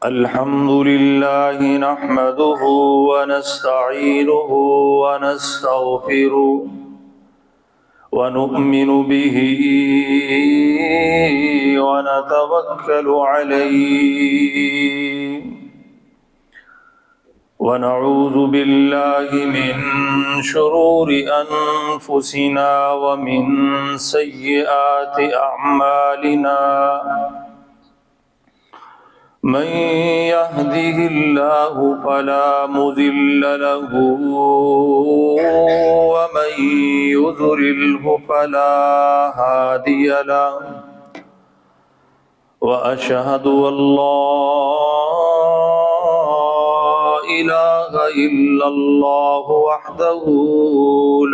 الحمد لله نحمده ونستعينه ونستغفره ونؤمن به ونتوكل عليه ونعوذ بالله من شرور أنفسنا ومن سيئات أعمالنا من يهده الله فلا مضل له ومن يضلله فلا هادي له وأشهد أن لا إله إلا الله وحده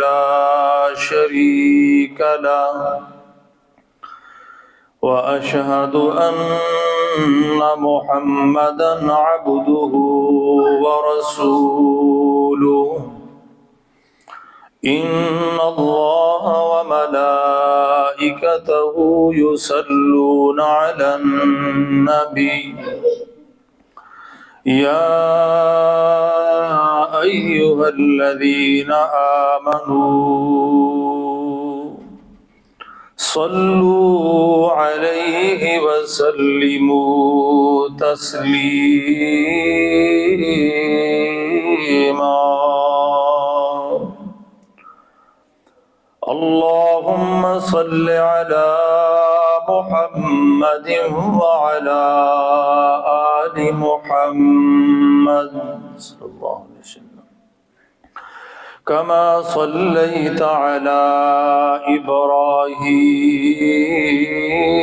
لا شريك له وأشهد أن محمدًا عبده ورسوله إن الله وملائكته يصلون على النبي يا أيها الذين آمنوا صلوا عليه وسلموا تسليما اللهم صل على محمد وعلى آل محمد صلى الله عليه وسلم كما صليت على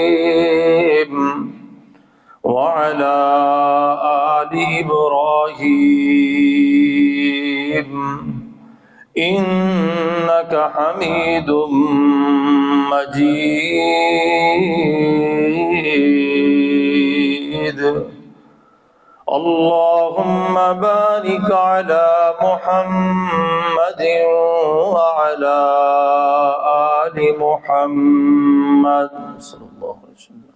إبراهيم وعلى آل إبراهيم إنك حميد مجيد اللهم بارك على محمد وعلى آل محمد صلى الله عليه وسلم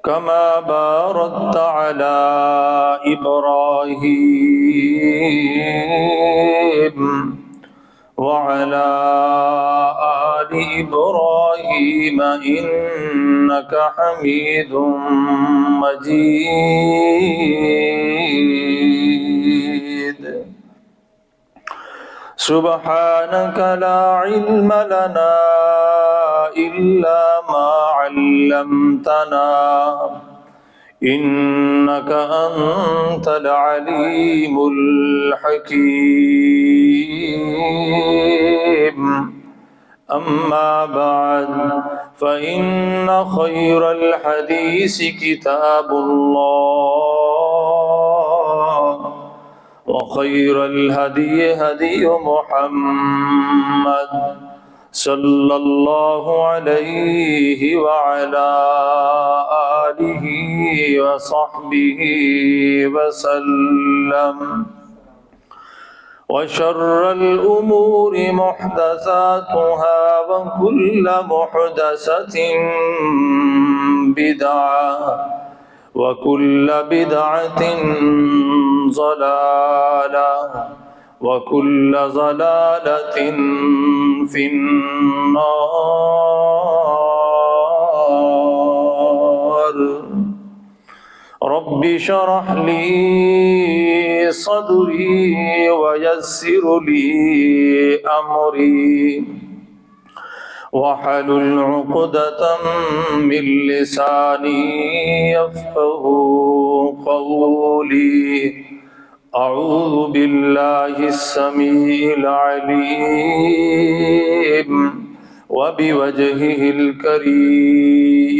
كما باركت على إبراهيم وعلى آل إبراهيم إنك حميد مجيد سبحانك لا علم لنا إلا ما علمتنا إنك أنت العليم الحكيم أما بعد فإن خير الحديث كتاب الله وخير الهدي هدي محمد صلى الله عليه وعلى آله وصحبه وسلم وشر الأمور محدثاتها وكل محدثة بدعة وكل بدعة ضلالة وكل ضلالة في النار رب اشرح لي صدري ويسر لي أمري واحلل عقدة من لساني يفقه قولي أعوذ بالله السميع العليم وبوجهه الكريم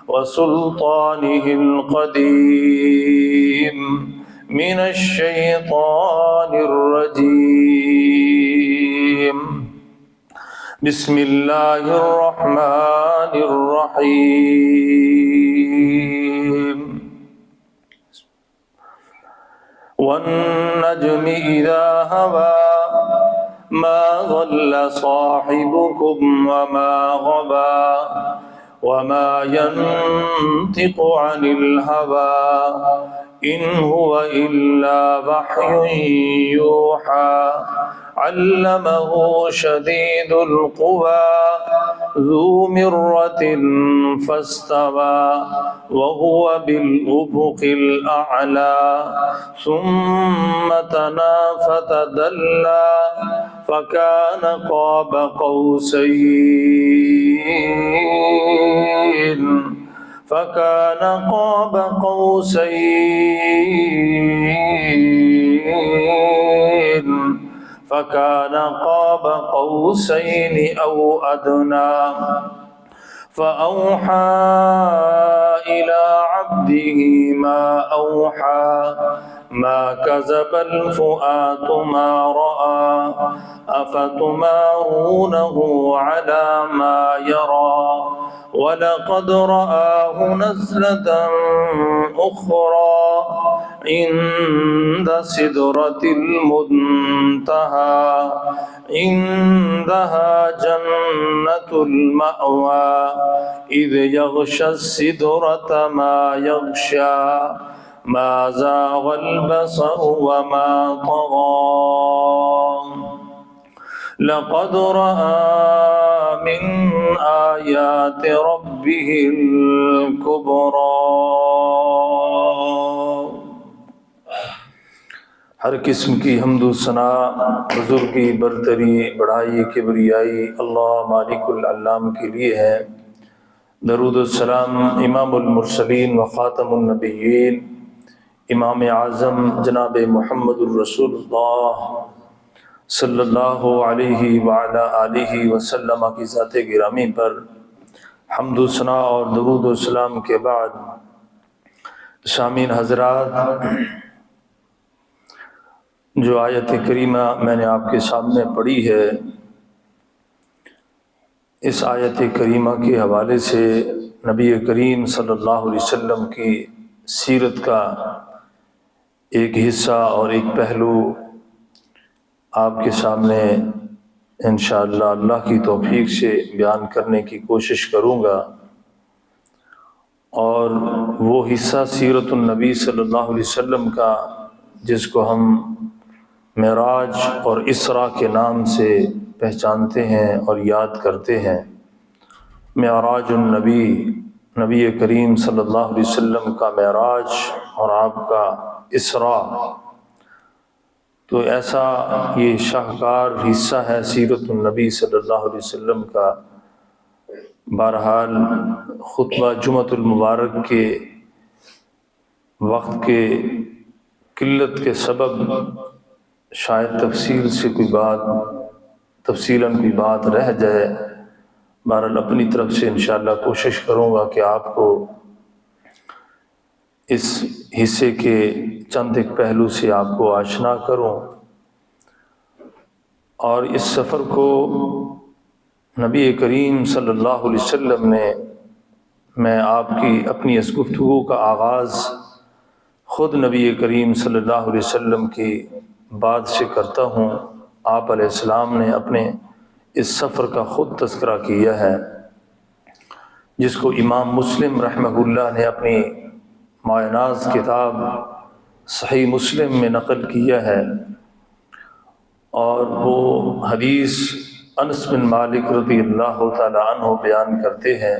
وسلطانه القديم من الشيطان الرجيم بسم الله الرحمن الرحيم والنجم إذا هوى ما ضل صاحبكم وما غوى وما ينطق عن الهوى إن هو إلا وحي يوحى علمه شديد القوى ذو مرة فاستوى وهو بالأفق الأعلى ثم دنا فتدلى فكان قاب قوسين أو أدنى فأوحى إلى عبده ما أوحى ما كذب الفؤاد ما رأى أفتمارونه على ما يرى ولقد رآه نزلة أخرى عند سدرة المنتهى عندها جنة المأوى إذ يغشى السدرة ما يغشى ما زاغ البصر وما طغى لقد رأى من آيات ربه الكبرى۔ ہر قسم کی حمد و ثنا، بزرگی، برتری، بڑائی، کبریائی اللہ مالک العلام کے لیے ہے۔ درود السلام امام المرسلین و خاتم النبیین، امام اعظم جناب محمد الرسول اللہ صلی اللہ علیہ وعلی آلہ وسلم کی ذات گرامی پر حمد و ثنا اور درود و سلام کے بعد، سامعین حضرات، جو آیت کریمہ میں نے آپ کے سامنے پڑھی ہے، اس آیت کریمہ کے حوالے سے نبی کریم صلی اللہ علیہ وسلم کی سیرت کا ایک حصہ اور ایک پہلو آپ کے سامنے انشاءاللہ اللہ کی توفیق سے بیان کرنے کی کوشش کروں گا، اور وہ حصہ سیرت النبی صلی اللہ علیہ وسلم کا جس کو ہم معراج اور اسراء کے نام سے پہچانتے ہیں اور یاد کرتے ہیں۔ معراج النبی، نبی کریم صلی اللہ علیہ وسلم کا معراج اور آپ کا اسراء، تو ایسا یہ شاہکار حصہ ہے سیرت النبی صلی اللہ علیہ وسلم کا۔ بہرحال خطبہ جمعۃ المبارک کے وقت کے قلت کے سبب شاید تفصیلاً کوئی بات رہ جائے۔ بہرحال اپنی طرف سے انشاءاللہ کوشش کروں گا کہ آپ کو اس حصے کے چند ایک پہلو سے آپ کو آشنا کروں، اور اس سفر کو نبی کریم صلی اللہ علیہ وسلم نے، میں آپ کی اپنی اس گفتگو کا آغاز خود نبی کریم صلی اللہ علیہ وسلم کی بات سے کرتا ہوں۔ آپ علیہ السلام نے اپنے اس سفر کا خود تذکرہ کیا ہے، جس کو امام مسلم رحمہ اللہ نے اپنی مایناز کتاب صحیح مسلم میں نقل کیا ہے، اور وہ حدیث انس بن مالک رضی اللہ تعالی عنہ بیان کرتے ہیں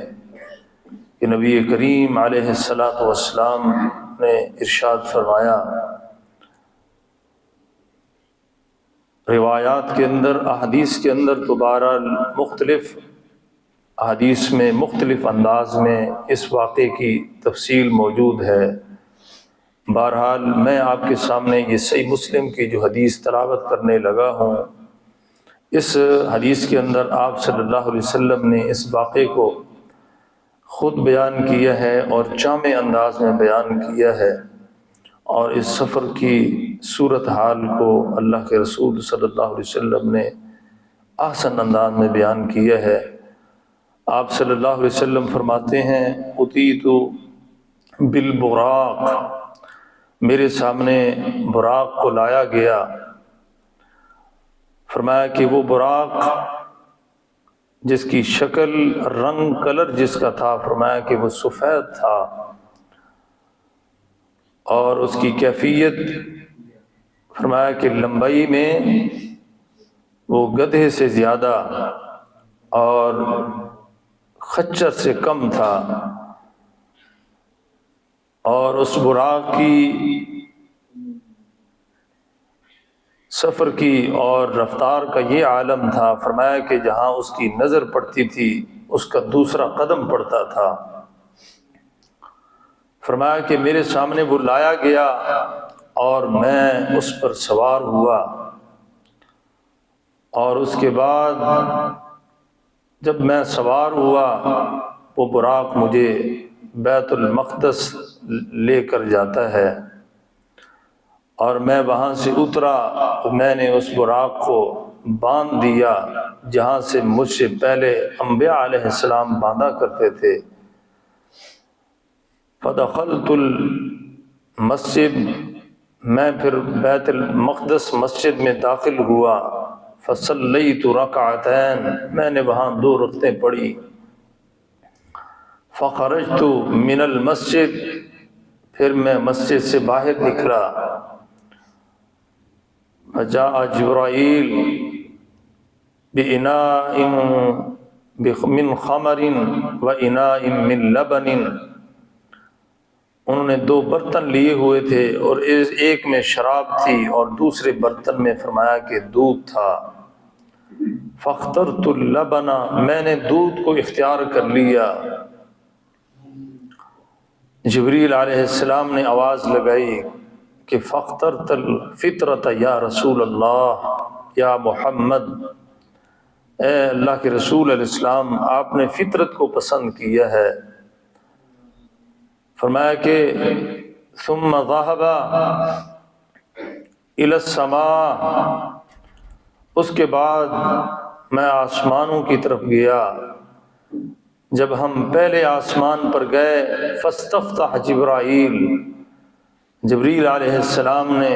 کہ نبی کریم علیہ السلام نے ارشاد فرمایا، روایات کے اندر، احادیث کے اندر تو بہرحال مختلف احادیث میں مختلف انداز میں اس واقعے کی تفصیل موجود ہے۔ بہرحال میں آپ کے سامنے یہ صحیح مسلم کی جو حدیث تلاوت کرنے لگا ہوں، اس حدیث کے اندر آپ صلی اللہ علیہ وسلم نے اس واقعے کو خود بیان کیا ہے اور جامع انداز میں بیان کیا ہے، اور اس سفر کی صورتحال کو اللہ کے رسول صلی اللہ علیہ وسلم نے احسن انداز میں بیان کیا ہے۔ آپ صلی اللہ علیہ وسلم فرماتے ہیں، اتیت بالبراق، میرے سامنے براق کو لایا گیا۔ فرمایا کہ وہ براق جس کی شکل، رنگ، کلر جس کا تھا، فرمایا کہ وہ سفید تھا، اور اس کی کیفیت فرمایا کہ لمبائی میں وہ گدھے سے زیادہ اور خچر سے کم تھا، اور اس براق کی سفر کی اور رفتار کا یہ عالم تھا، فرمایا کہ جہاں اس کی نظر پڑتی تھی اس کا دوسرا قدم پڑتا تھا۔ فرمایا کہ میرے سامنے وہ لایا گیا اور میں اس پر سوار ہوا، اور اس کے بعد جب میں سوار ہوا وہ براق مجھے بیت المقدس لے کر جاتا ہے، اور میں وہاں سے اترا، میں نے اس براق کو باندھ دیا جہاں سے مجھ سے پہلے انبیاء علیہ السلام باندھا کرتے تھے۔ فدخلت المسجد، میں پھر بیت المقدس مسجد میں داخل ہوا، فصلیت رکعتین، میں نے وہاں 2 رکعتیں پڑھی، فخرجت من المسجد، پھر میں مسجد سے باہر نکلا، فجاء جبرائیل بإناء من خمر وإناء من لبن، انہوں نے 2 برتن لیے ہوئے تھے، اور ایک میں شراب تھی اور دوسرے برتن میں فرمایا کہ دودھ تھا۔ فاخترت اللبن، میں نے دودھ کو اختیار کر لیا۔ جبریل علیہ السلام نے آواز لگائی کہ فاخترت الفطرۃ یا رسول اللہ، یا محمد، اے اللہ کے رسول علیہ السلام، آپ نے فطرت کو پسند کیا ہے۔ فرمایا کہ ثم ذهب الى السماء، اس کے بعد میں آسمانوں کی طرف گیا۔ جب ہم پہلے آسمان پر گئے، فاستفتح جبرائیل، جبریل علیہ السلام نے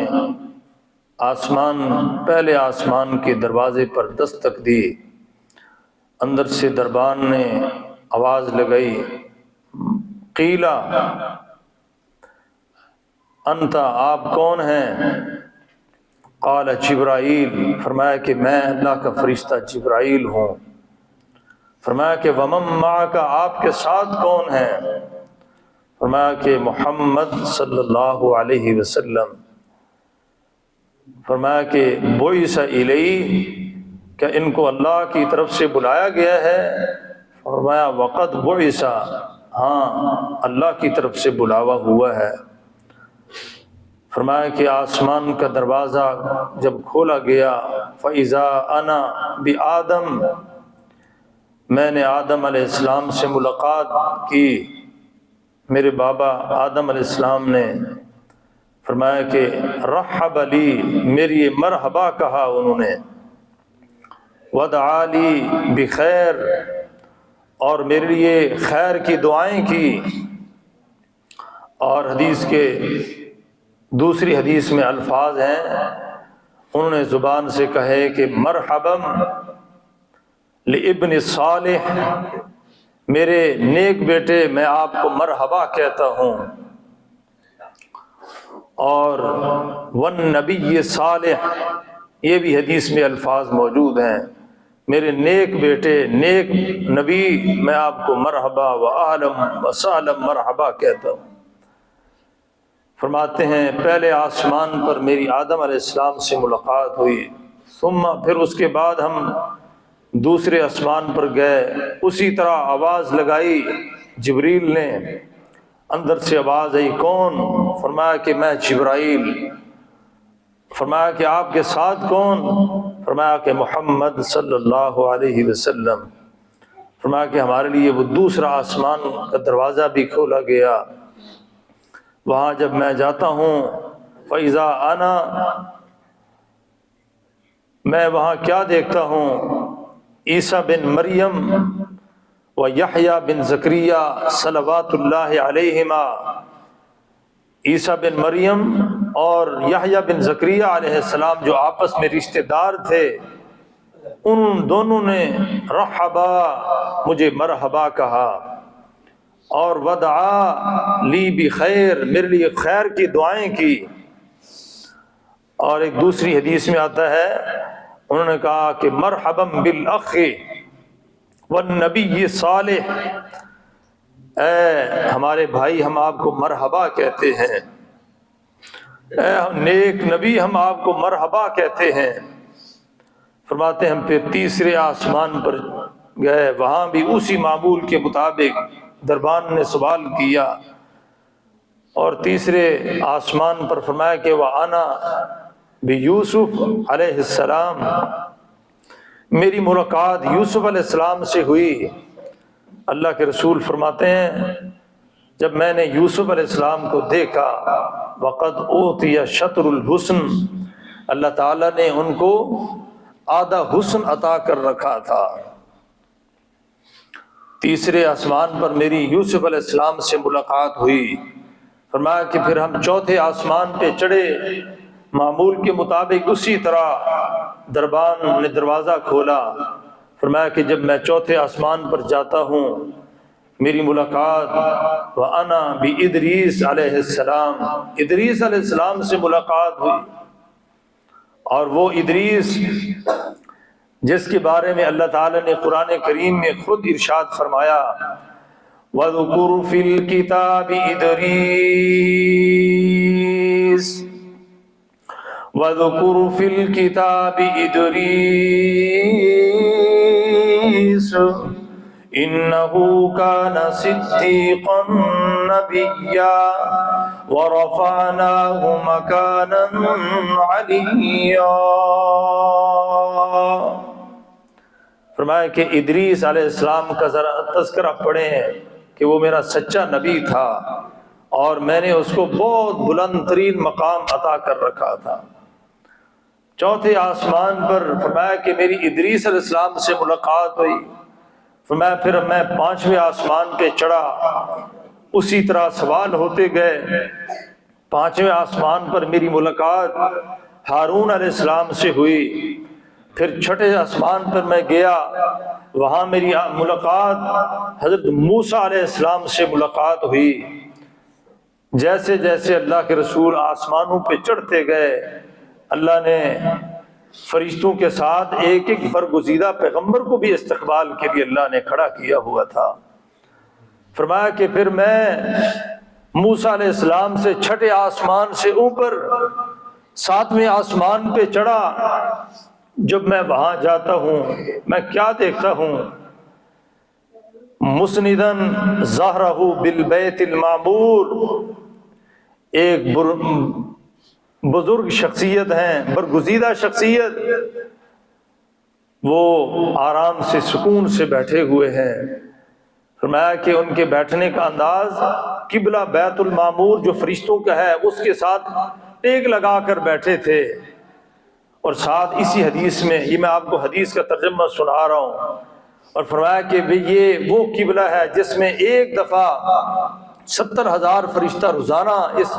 پہلے آسمان کے دروازے پر دستک دی، اندر سے دربان نے آواز لگائی، قیلا انت، آپ کون ہیں؟ قال جبرائیل، فرمایا کہ میں اللہ کا فرشتہ جبرائیل ہوں۔ فرمایا کہ ومن معک، آپ کے ساتھ کون ہیں؟ فرمایا کہ محمد صلی اللہ علیہ وسلم۔ فرمایا کہ بعث الی، کہ ان کو اللہ کی طرف سے بلایا گیا ہے؟ فرمایا وقد بعث، ہاں اللہ کی طرف سے بلاوا ہوا ہے۔ فرمایا کہ آسمان کا دروازہ جب کھولا گیا، فَإِذَا أَنَا بِآدَمَ، میں نے آدم علیہ السلام سے ملاقات کی، میرے بابا آدم علیہ السلام نے فرمایا کہ رحب لی، میری مرحبا کہا انہوں نے، ودعا لی بخیر، اور میرے لیے خیر کی دعائیں کی۔ اور حدیث کے دوسری حدیث میں الفاظ ہیں، انہوں نے زبان سے کہے کہ مرحبا لابن صالح، میرے نیک بیٹے، میں آپ کو مرحبا کہتا ہوں۔ اور والنبی صالح، یہ بھی حدیث میں الفاظ موجود ہیں، میرے نیک بیٹے، نیک نبی، میں آپ کو مرحبا و اہلا و سہلا مرحبا کہتا ہوں۔ فرماتے ہیں پہلے آسمان پر میری آدم علیہ السلام سے ملاقات ہوئی، ثم، پھر اس کے بعد ہم دوسرے آسمان پر گئے، اسی طرح آواز لگائی جبریل نے، اندر سے آواز آئی، کون؟ فرمایا کہ میں جبرائیل۔ فرمایا کہ آپ کے ساتھ کون؟ فرمایا کہ محمد صلی اللہ علیہ وسلم۔ فرمایا کہ ہمارے لیے وہ دوسرا آسمان کا دروازہ بھی کھولا گیا، وہاں جب میں جاتا ہوں، فَإِذَا أَنَا، میں وہاں کیا دیکھتا ہوں؟ عیسیٰ بن مریم و یحییٰ بن زکریا صلوات اللہ علیہما، عیسیٰ بن مریم اور یحییٰ بن زکریا علیہ السلام جو آپس میں رشتہ دار تھے، ان دونوں نے رحبا مجھے مرحبا کہا، اور ودعا لی بخیر میرے لیے خیر کی دعائیں کی۔ اور ایک دوسری حدیث میں آتا ہے انہوں نے کہا کہ مرحبا بالاخ والنبی صالح، اے ہمارے بھائی ہم آپ کو مرحبا کہتے ہیں، اے نیک نبی ہم آپ کو مرحبا کہتے ہیں۔ فرماتے ہیں ہم پھر تیسرے آسمان پر گئے، وہاں بھی اسی معمول کے مطابق دربان نے سوال کیا، اور تیسرے آسمان پر فرمایا کہ وَأَنَا بِيُوسُف علیہ السلام، میری ملاقات یوسف علیہ السلام سے ہوئی۔ اللہ کے رسول فرماتے ہیں جب میں نے یوسف علیہ السلام کو دیکھا، وَقَدْ أُوتِيَ شَطْرُ الْحُسْنِ، اللہ تعالیٰ نے ان کو آدھا حسن عطا کر رکھا تھا۔ تیسرے آسمان پر میری یوسف علیہ السلام سے ملاقات ہوئی۔ فرمایا کہ پھر ہم چوتھے آسمان پہ چڑھے، معمول کے مطابق اسی طرح دربان نے دروازہ کھولا۔ فرمایا کہ جب میں چوتھے آسمان پر جاتا ہوں میری ملاقات وَأَنَا بِإِدْرِيسَ علیہ السلام، ادریس علیہ السلام سے ملاقات ہوئی، اور وہ ادریس جس کے بارے میں اللہ تعالیٰ نے قرآن کریم میں خود ارشاد فرمایا وَاذْكُرْ فِي الْكِتَابِ إِدْرِيسَ وَاذْكُرْ فِي الْكِتَابِ إِدْرِيسَ إِنَّهُ كَانَ صِدِّيقًا نَبِيًّا وَرَفَعْنَاهُ مَكَانًا عَلِيًّا۔ فرمایا کہ ادریس علیہ السلام کا ذرا تذکرہ پڑھیں کہ وہ میرا سچا نبی تھا، اور میں نے اس کو بہت بلند ترین مقام عطا کر رکھا تھا۔ چوتھے آسمان پر فرمایا کہ میری ادریس علیہ السلام سے ملاقات ہوئی۔ فرمایا پھر میں پانچویں آسمان پہ چڑھا، اسی طرح سوال ہوتے گئے۔ پانچویں آسمان پر میری ملاقات ہارون علیہ السلام سے ہوئی۔ پھر چھٹے آسمان پر میں گیا، وہاں میری ملاقات حضرت موسیٰ علیہ السلام سے ملاقات ہوئی۔ جیسے جیسے اللہ کے رسول آسمانوں پہ چڑھتے گئے، اللہ نے فرشتوں کے ساتھ ایک ایک برگزیدہ پیغمبر کو بھی استقبال کے لیے اللہ نے کھڑا کیا ہوا تھا۔ فرمایا کہ پھر میں موسیٰ علیہ السلام سے چھٹے آسمان سے اوپر ساتویں آسمان پہ چڑھا۔ جب میں وہاں جاتا ہوں میں کیا دیکھتا ہوں؟ مسندن ظہرہ بالبیت المعمور، ایک بزرگ شخصیت ہیں، برگزیدہ شخصیت، وہ آرام سے سکون سے بیٹھے ہوئے ہیں۔ فرمایا کہ ان کے بیٹھنے کا انداز قبلہ بیت المعمور جو فرشتوں کا ہے اس کے ساتھ ٹیک لگا کر بیٹھے تھے۔ اور ساتھ اسی حدیث میں، یہ میں آپ کو حدیث کا ترجمہ سنا رہا ہوں، اور فرمایا کہ یہ وہ قبلہ ہے جس میں ایک دفعہ 70,000 فرشتہ روزانہ اس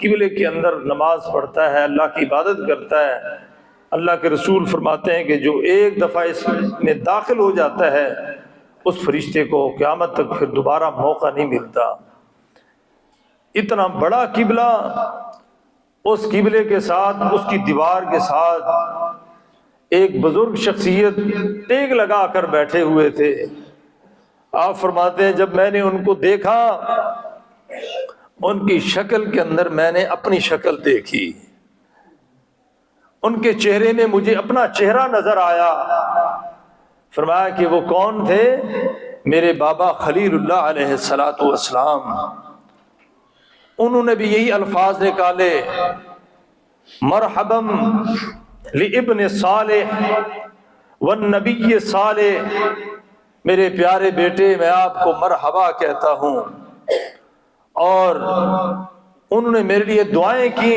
قبلے کے اندر نماز پڑھتا ہے، اللہ کی عبادت کرتا ہے۔ اللہ کے رسول فرماتے ہیں کہ جو ایک دفعہ اس میں داخل ہو جاتا ہے اس فرشتے کو قیامت تک پھر دوبارہ موقع نہیں ملتا۔ اتنا بڑا قبلہ، اس قبلے کے ساتھ، اس کی دیوار کے ساتھ ایک بزرگ شخصیت ٹیک لگا کر بیٹھے ہوئے تھے۔ آپ فرماتے ہیں جب میں نے ان کو دیکھا، ان کی شکل کے اندر میں نے اپنی شکل دیکھی، ان کے چہرے میں مجھے اپنا چہرہ نظر آیا۔ فرمایا کہ وہ کون تھے؟ میرے بابا خلیل اللہ علیہ السلام۔ انہوں نے بھی یہی الفاظ نکالے، مرحبا لابن صالح والنبی صالح، میرے پیارے بیٹے میں آپ کو مرحبا کہتا ہوں۔ اور انہوں نے میرے لیے دعائیں کی۔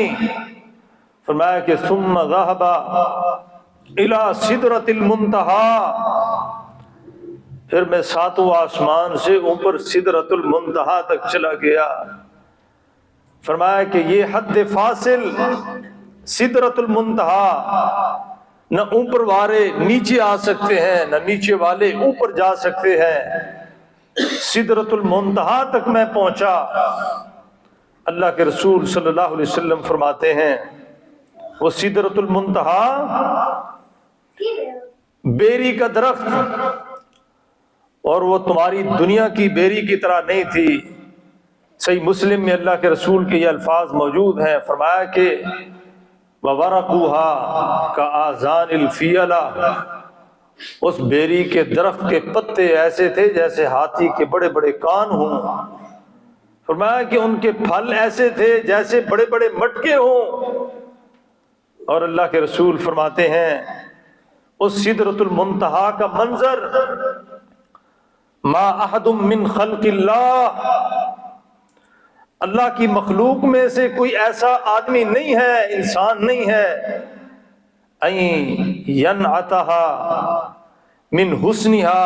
فرمایا کہ ثم ذهب الى سدرۃ المنتہا، پھر میں ساتواں آسمان سے اوپر سدرۃ المنتہا تک چلا گیا۔ فرمایا کہ یہ حد فاصل سدرۃ المنتہا نہ اوپر والے نیچے آ سکتے ہیں نہ نیچے والے اوپر جا سکتے ہیں۔ سدرۃ المنتہا تک میں پہنچا۔ اللہ کے رسول صلی اللہ علیہ وسلم فرماتے ہیں وہ سدرۃ المنتہا بیری کا درخت، اور وہ تمہاری دنیا کی بیری کی طرح نہیں تھی۔ صحیح مسلم میں اللہ کے رسول کے یہ الفاظ موجود ہیں، فرمایا کہ وَوَرَقُهَا كَآذَانِ الْفِيَلَةِ، اس بیری کے درخت کے پتے ایسے تھے جیسے ہاتھی کے بڑے بڑے کان ہوں۔ فرمایا کہ ان کے پھل ایسے تھے جیسے بڑے بڑے مٹکے ہوں۔ اور اللہ کے رسول فرماتے ہیں اس سدرۃ المنتہا کا منظر ما احد من خلق اللہ، اللہ کی مخلوق میں سے کوئی ایسا آدمی نہیں ہے، انسان نہیں ہے، این ینعتها من حسنها،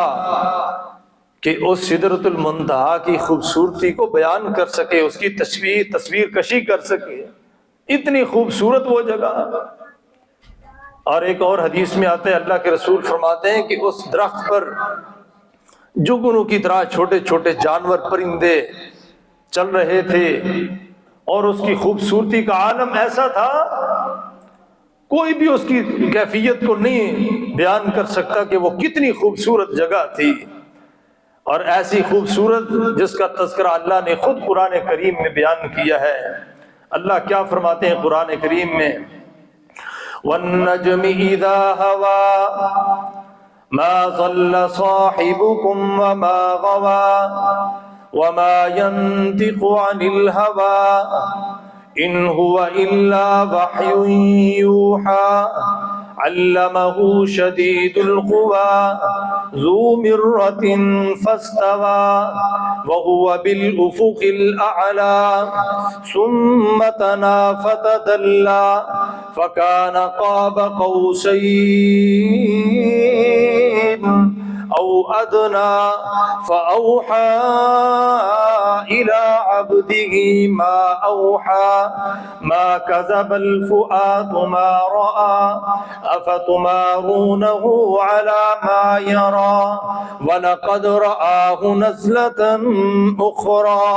کہ اس سدرۃ المنتہا کی خوبصورتی کو بیان کر سکے، اس کی تصویر کشی کر سکے، اتنی خوبصورت وہ جگہ۔ اور ایک اور حدیث میں آتے ہیں اللہ کے رسول فرماتے ہیں کہ اس درخت پر جگنوں کی طرح چھوٹے چھوٹے جانور پرندے چل رہے تھے، اور اس کی خوبصورتی کا عالم ایسا تھا کوئی بھی اس کی کیفیت کو نہیں بیان کر سکتا کہ وہ کتنی خوبصورت جگہ تھی۔ اور ایسی خوبصورت جس کا تذکرہ اللہ نے خود قرآن کریم میں بیان کیا ہے۔ اللہ کیا فرماتے ہیں قرآن کریم میں، وَالنَّجْمِ إِذَا هَوَى مَا ضَلَّ صَاحِبُكُمْ وَمَا غَوَى وَمَا يَنطِقُ عَنِ الْهَوَى إِنْ هُوَ إِلَّا وَحْيٌ يُوحَى علمه شدید القوى ذو مرة فاستوى وهو بالأفق الأعلى ثم دنا فتدلى فكان قاب قوسين أو أدنى فأوحى إلى عبده ما أوحى ما كذب الفؤاد ما رأى أفتمارونه على ما يرى ولقد رآه نزلة أخرى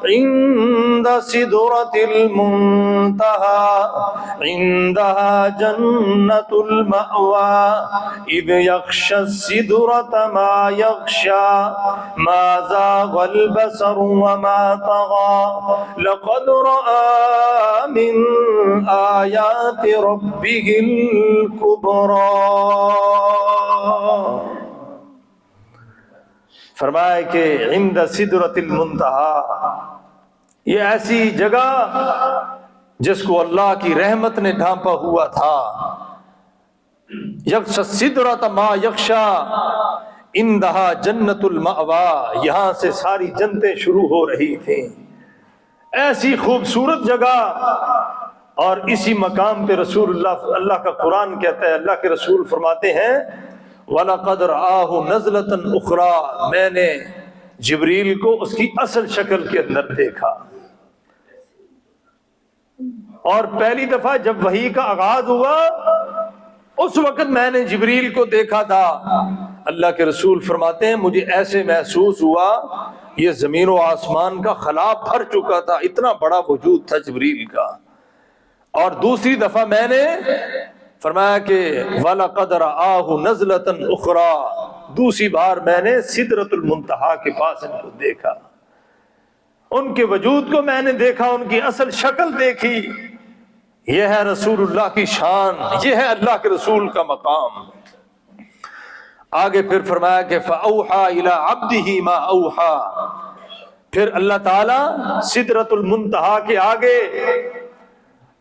عند سدرة المنتهى عندها جنة المأوى إذ يغشى السدرة ما يغشى ما زاغ البصر وما طغى لقد رأى من آيات ربه الكبرى۔ فرمایا کہ عند سدرۃ المنتہا، یہ ایسی جگہ جس کو اللہ کی رحمت نے ڈھانپا ہوا تھا۔ یغشی السدرۃ ما یغشی عندہا جنت المأوی، یہاں سے ساری جنتیں شروع ہو رہی تھیں۔ ایسی خوبصورت جگہ، اور اسی مقام پہ رسول اللہ کا قرآن کہتا ہے، اللہ کے رسول فرماتے ہیں وَلَقَدْ رَآهُ نَزْلَةً أُخْرَى، میں نے جبریل کو اس کی اصل شکل کے اندر دیکھا۔ اور پہلی دفعہ جب وحی کا آغاز ہوا اس وقت میں نے جبریل کو دیکھا تھا۔ اللہ کے رسول فرماتے ہیں مجھے ایسے محسوس ہوا یہ زمین و آسمان کا خلا بھر چکا تھا، اتنا بڑا وجود تھا جبریل کا۔ اور دوسری دفعہ میں نے فرمایا کہ وَلَقَدْ رَآهُ نَزْلَةً أُخْرَى، دوسری بار میں نے سدرۃ المنتہا کے پاس ان کو دیکھا، ان کے وجود کو میں نے دیکھا، ان کی اصل شکل دیکھی۔ یہ ہے رسول اللہ کی شان، یہ ہے اللہ کے رسول کا مقام۔ آگے پھر فرمایا کہ فَأَوْحَى إِلَىٰ عَبْدِهِ مَا أَوْحَى، پھر اللہ تعالیٰ سدرۃ المنتہا کے آگے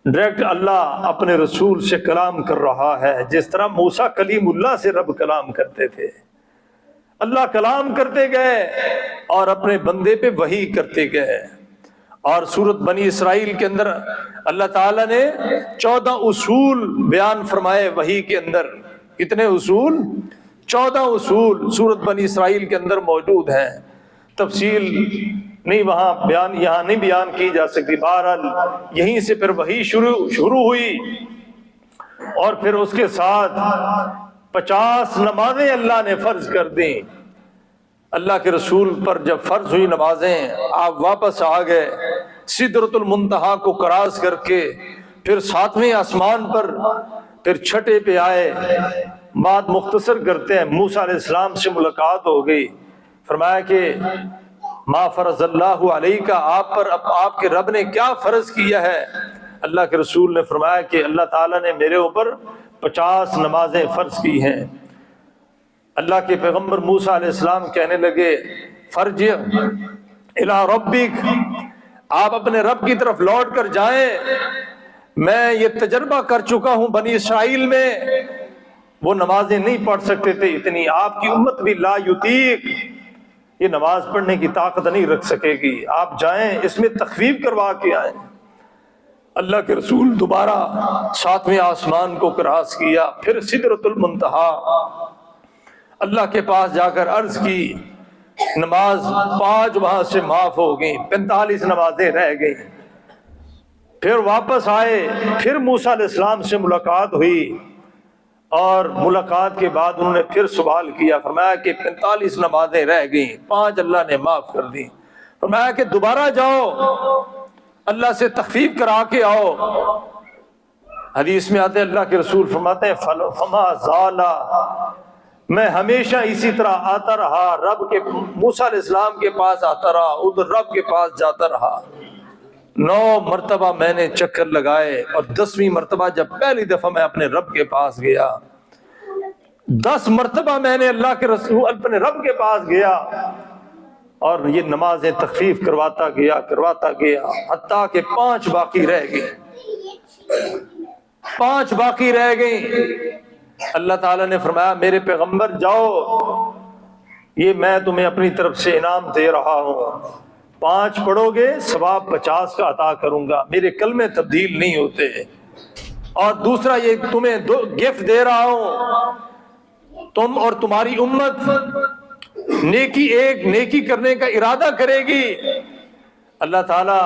ڈائریکٹ اللہ اپنے رسول سے کلام کر رہا ہے، جس طرح موسیٰ کلیم اللہ سے رب کلام کرتے تھے۔ اللہ کلام کرتے گئے اور اپنے بندے پہ وحی کرتے گئے۔ اور سورۃ بنی اسرائیل کے اندر اللہ تعالیٰ نے 14 اصول بیان فرمائے وحی کے اندر۔ کتنے اصول؟ 14 اصول سورۃ بنی اسرائیل کے اندر موجود ہیں۔ تفصیل نہیں وہاں بیان، یہاں نہیں بیان کی جا سکتی۔ بہرحال یہیں سے پھر وحی شروع ہوئی۔ اور پھر اس کے ساتھ 50 نمازیں اللہ نے فرض کر دیں۔ اللہ کے رسول پر جب فرض ہوئی نمازیں، آپ واپس آ گئے، سدرۃ المنتہا کو کراس کر کے پھر 7ویں آسمان پر پھر چھٹے پہ آئے۔ بات مختصر کرتے ہیں، موسیٰ علیہ السلام سے ملاقات ہو گئی، فرمایا کہ ما فرض اللہ علیہ کا، آپ پر آپ کے رب نے کیا فرض کیا ہے؟ اللہ کے رسول نے فرمایا کہ اللہ تعالیٰ نے میرے اوپر 50 نمازیں فرض کی ہیں۔ اللہ کے پیغمبر موسیٰ علیہ السلام کہنے لگے فرجع الی ربک، آپ اپنے رب کی طرف لوٹ کر جائیں، میں یہ تجربہ کر چکا ہوں، بنی اسرائیل میں وہ نمازیں نہیں پڑھ سکتے تھے اتنی، آپ کی امت بھی لا یطیق، یہ نماز پڑھنے کی طاقت نہیں رکھ سکے گی، آپ جائیں اس میں تخفیف کروا کے آئیں۔ اللہ کے رسول دوبارہ 7ویں آسمان کو کراس کیا، پھر سدرۃ المنتہا اللہ کے پاس جا کر عرض کی، نماز 5 وہاں سے معاف ہو گئی، 45 نمازیں رہ گئی۔ پھر واپس آئے، پھر موسیٰ علیہ السلام سے ملاقات ہوئی، اور ملاقات کے بعد انہوں نے پھر سوال کیا، فرمایا کہ 45 نمازیں رہ گئیں، 5 اللہ نے معاف کر دی۔ فرمایا کہ دوبارہ جاؤ، اللہ سے تخفیف کرا کے آؤ۔ حدیث میں آتے ہیں اللہ کے رسول فرماتے ہیں فما زالا، میں ہمیشہ اسی طرح آتا رہا، رب کے موسیٰ علیہ السلام کے پاس آتا رہا، ادھر رب کے پاس جاتا رہا۔ 9 مرتبہ میں نے چکر لگائے، اور 10ویں مرتبہ جب پہلی دفعہ میں اپنے رب کے پاس گیا، 10 مرتبہ میں نے اللہ کے رسول اپنے رب کے پاس گیا، اور یہ نمازیں تخفیف کرواتا گیا حتیٰ کہ 5 باقی رہ گئی، 5 باقی رہ گئیں۔ اللہ تعالیٰ نے فرمایا میرے پیغمبر جاؤ، یہ میں تمہیں اپنی طرف سے انعام دے رہا ہوں، 5 پڑھو گے ثواب 50 کا عطا کروں گا، میرے کلمے تبدیل نہیں ہوتے۔ اور دوسرا یہ تمہیں گفٹ دے رہا ہوں، تم اور تمہاری امت نیکی کرنے کا ارادہ کرے گی، اللہ تعالیٰ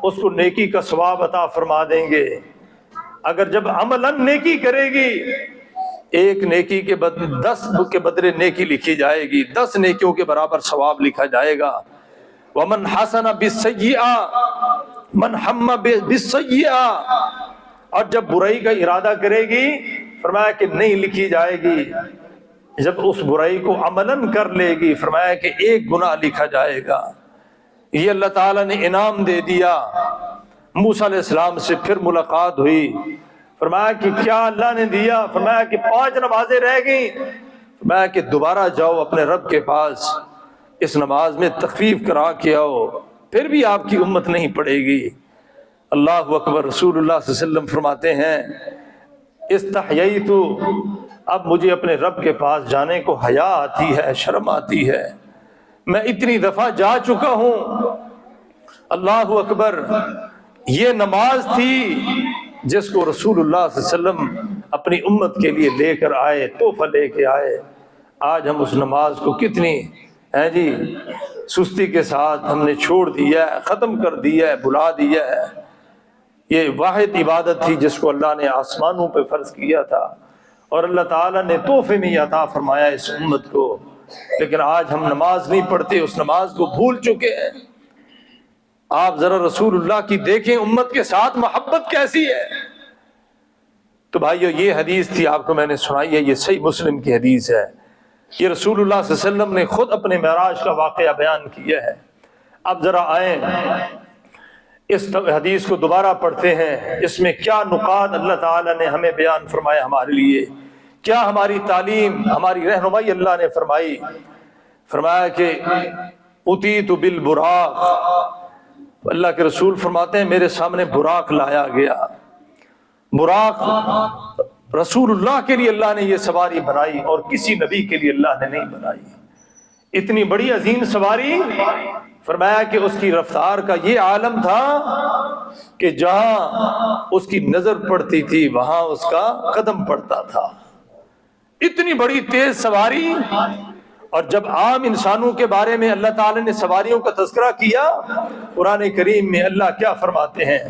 اس کو نیکی کا ثواب عطا فرما دیں گے۔ اگر جب عملاً نیکی کرے گی، ایک نیکی کے بدلے 10 کے بدلے نیکی لکھی جائے گی، 10 نیکیوں کے برابر ثواب لکھا جائے گا۔ وَمَنْ حَسَنَ بِالسَّيِّئَةِ مَنْ حَمَّ بِالسَّيِّئَةِ، اور جب برائی کا ارادہ کرے گی، فرمایا کہ نہیں لکھی جائے گی، جب اس برائی کو عملاً کر لے گی، فرمایا کہ 1 گناہ لکھا جائے گا۔ یہ اللہ تعالیٰ نے انعام دے دیا۔ موسیٰ علیہ السلام سے پھر ملاقات ہوئی، فرمایا کہ کیا اللہ نے دیا؟ فرمایا کہ 5 نمازیں رہ گئیں۔ فرمایا کہ دوبارہ جاؤ اپنے رب کے پاس، اس نماز میں تخفیف کرا کے آؤ، پھر بھی آپ کی امت نہیں پڑے گی۔ اللہ اکبر۔ رسول اللہ صلی اللہ علیہ وسلم فرماتے ہیں استحییت، اب مجھے اپنے رب کے پاس جانے کو حیا آتی ہے، شرم آتی ہے، میں اتنی دفعہ جا چکا ہوں۔ اللہ اکبر۔ یہ نماز تھی جس کو رسول اللہ صلی اللہ علیہ وسلم اپنی امت کے لیے لے کر آئے، تحفہ لے کے آئے۔ آج ہم اس نماز کو کتنی سستی کے ساتھ ہم نے چھوڑ دیا ہے، ختم کر دیا ہے، بھلا دیا ہے۔ یہ واحد عبادت تھی جس کو اللہ نے آسمانوں پہ فرض کیا تھا، اور اللہ تعالیٰ نے تحفے میں عطا فرمایا اس امت کو، لیکن آج ہم نماز نہیں پڑھتے، اس نماز کو بھول چکے ہیں۔ آپ ذرا رسول اللہ کی دیکھیں، امت کے ساتھ محبت کیسی ہے۔ تو بھائیو، یہ حدیث تھی آپ کو میں نے سنائی ہے، یہ صحیح مسلم کی حدیث ہے۔ یہ رسول اللہ صلی اللہ علیہ وسلم نے خود اپنے معراج کا واقعہ بیان کیا ہے۔ اب ذرا آئیں اس حدیث کو دوبارہ پڑھتے ہیں، اس میں کیا نکات اللہ تعالیٰ نے ہمیں بیان فرمایا ہمارے لیے، کیا ہماری تعلیم، ہماری رہنمائی اللہ نے فرمائی۔ فرمایا کہ اتیت بالبراق، اللہ کے رسول فرماتے ہیں میرے سامنے براق لایا گیا۔ براق رسول اللہ کے لیے اللہ نے یہ سواری بنائی، اور کسی نبی کے لیے اللہ نے نہیں بنائی۔ اتنی بڑی عظیم سواری، فرمایا کہ اس کی رفتار کا یہ عالم تھا کہ جہاں اس کی نظر پڑتی تھی وہاں اس کا قدم پڑتا تھا۔ اتنی بڑی تیز سواری، اور جب عام انسانوں کے بارے میں اللہ تعالی نے سواریوں کا تذکرہ کیا، قرآن کریم میں اللہ کیا فرماتے ہیں؟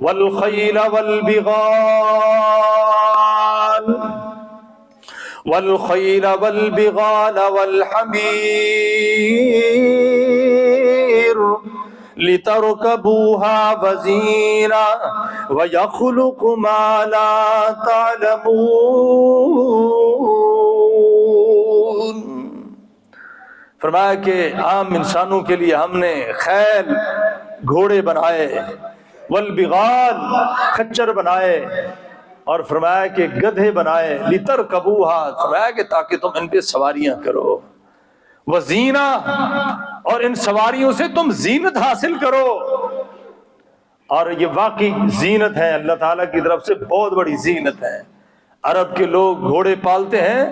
وَالْخَيْلَ وَالْبِغَالَ والخيل والبغال والحمير لتركبوها وزينة ويخلق ما لا تعلمون۔ فرمایا کہ عام انسانوں کے لیے ہم نے خیل گھوڑے بنائے، والبغال خچر بنائے، اور فرمایا کہ گدھے بنائے، لترکبوها فرمایا کہ تاکہ تم ان پہ سواریاں کرو، وزینہ اور ان سواریوں سے تم زینت حاصل کرو۔ اور یہ واقعی زینت ہے، اللہ تعالیٰ کی طرف سے بہت بڑی زینت ہے۔ عرب کے لوگ گھوڑے پالتے ہیں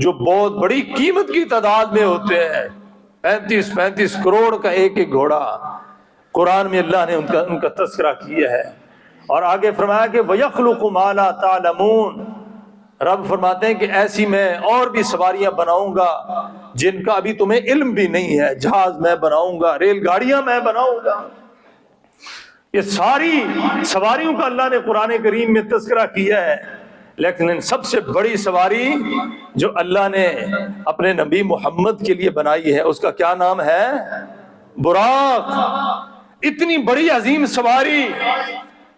جو بہت بڑی قیمت کی تعداد میں ہوتے ہیں، 35 کروڑ کا ایک ایک گھوڑا۔ قرآن میں اللہ نے ان کا تذکرہ کیا ہے، اور آگے فرمایا کہ وَيَخْلُقُ مَا لَا تَعْلَمُونَ، رب فرماتے ہیں کہ ایسی میں اور بھی سواریاں بناؤں گا جن کا ابھی تمہیں علم بھی نہیں ہے۔ جہاز میں بناؤں گا، ریل گاڑیاں میں بناؤں گا۔ یہ ساری سواریوں کا اللہ نے قرآن کریم میں تذکرہ کیا ہے، لیکن سب سے بڑی سواری جو اللہ نے اپنے نبی محمد کے لیے بنائی ہے اس کا کیا نام ہے؟ براق۔ اتنی بڑی عظیم سواری،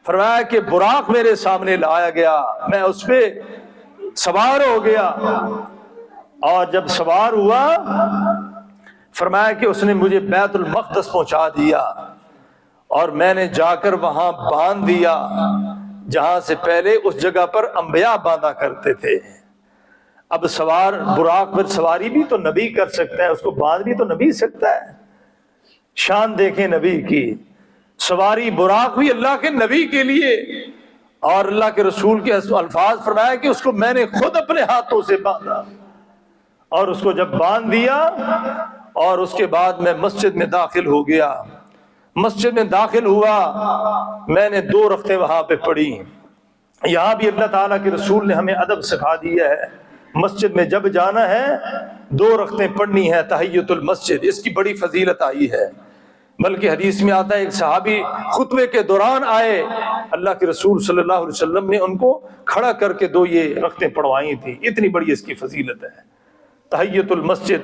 فرمایا کہ براق میرے سامنے لایا گیا، میں اس پہ سوار ہو گیا، اور جب سوار ہوا فرمایا کہ اس نے مجھے بیت المقدس پہنچا دیا، اور میں نے جا کر وہاں باندھ دیا جہاں سے پہلے اس جگہ پر انبیاء باندھا کرتے تھے۔ اب سوار براق پر سواری بھی تو نبی کر سکتا ہے، اس کو باندھ بھی تو نبی سکتا ہے۔ شان دیکھیں نبی کی، سواری براق بھی اللہ کے نبی کے لیے، اور اللہ کے رسول کے الفاظ فرمایا کہ اس کو میں نے خود اپنے ہاتھوں سے باندھا، اور اس کو جب باندھ دیا اور اس کے بعد میں مسجد میں داخل ہو گیا۔ مسجد میں داخل ہوا، میں نے 2 رکعتیں وہاں پہ پڑھی۔ یہاں بھی اللہ تعالیٰ کے رسول نے ہمیں ادب سکھا دیا ہے، مسجد میں جب جانا ہے 2 رکعتیں پڑھنی ہے، تحیۃ المسجد، اس کی بڑی فضیلت آئی ہے۔ بلکہ حدیث میں آتا ہے ایک صحابی خطبے کے دوران آئے، اللہ کے رسول صلی اللہ علیہ وسلم نے ان کو کھڑا کر کے 2 یہ رکعتیں پڑھوائی تھی، اتنی بڑی اس کی فضیلت ہے تحیۃ المسجد۔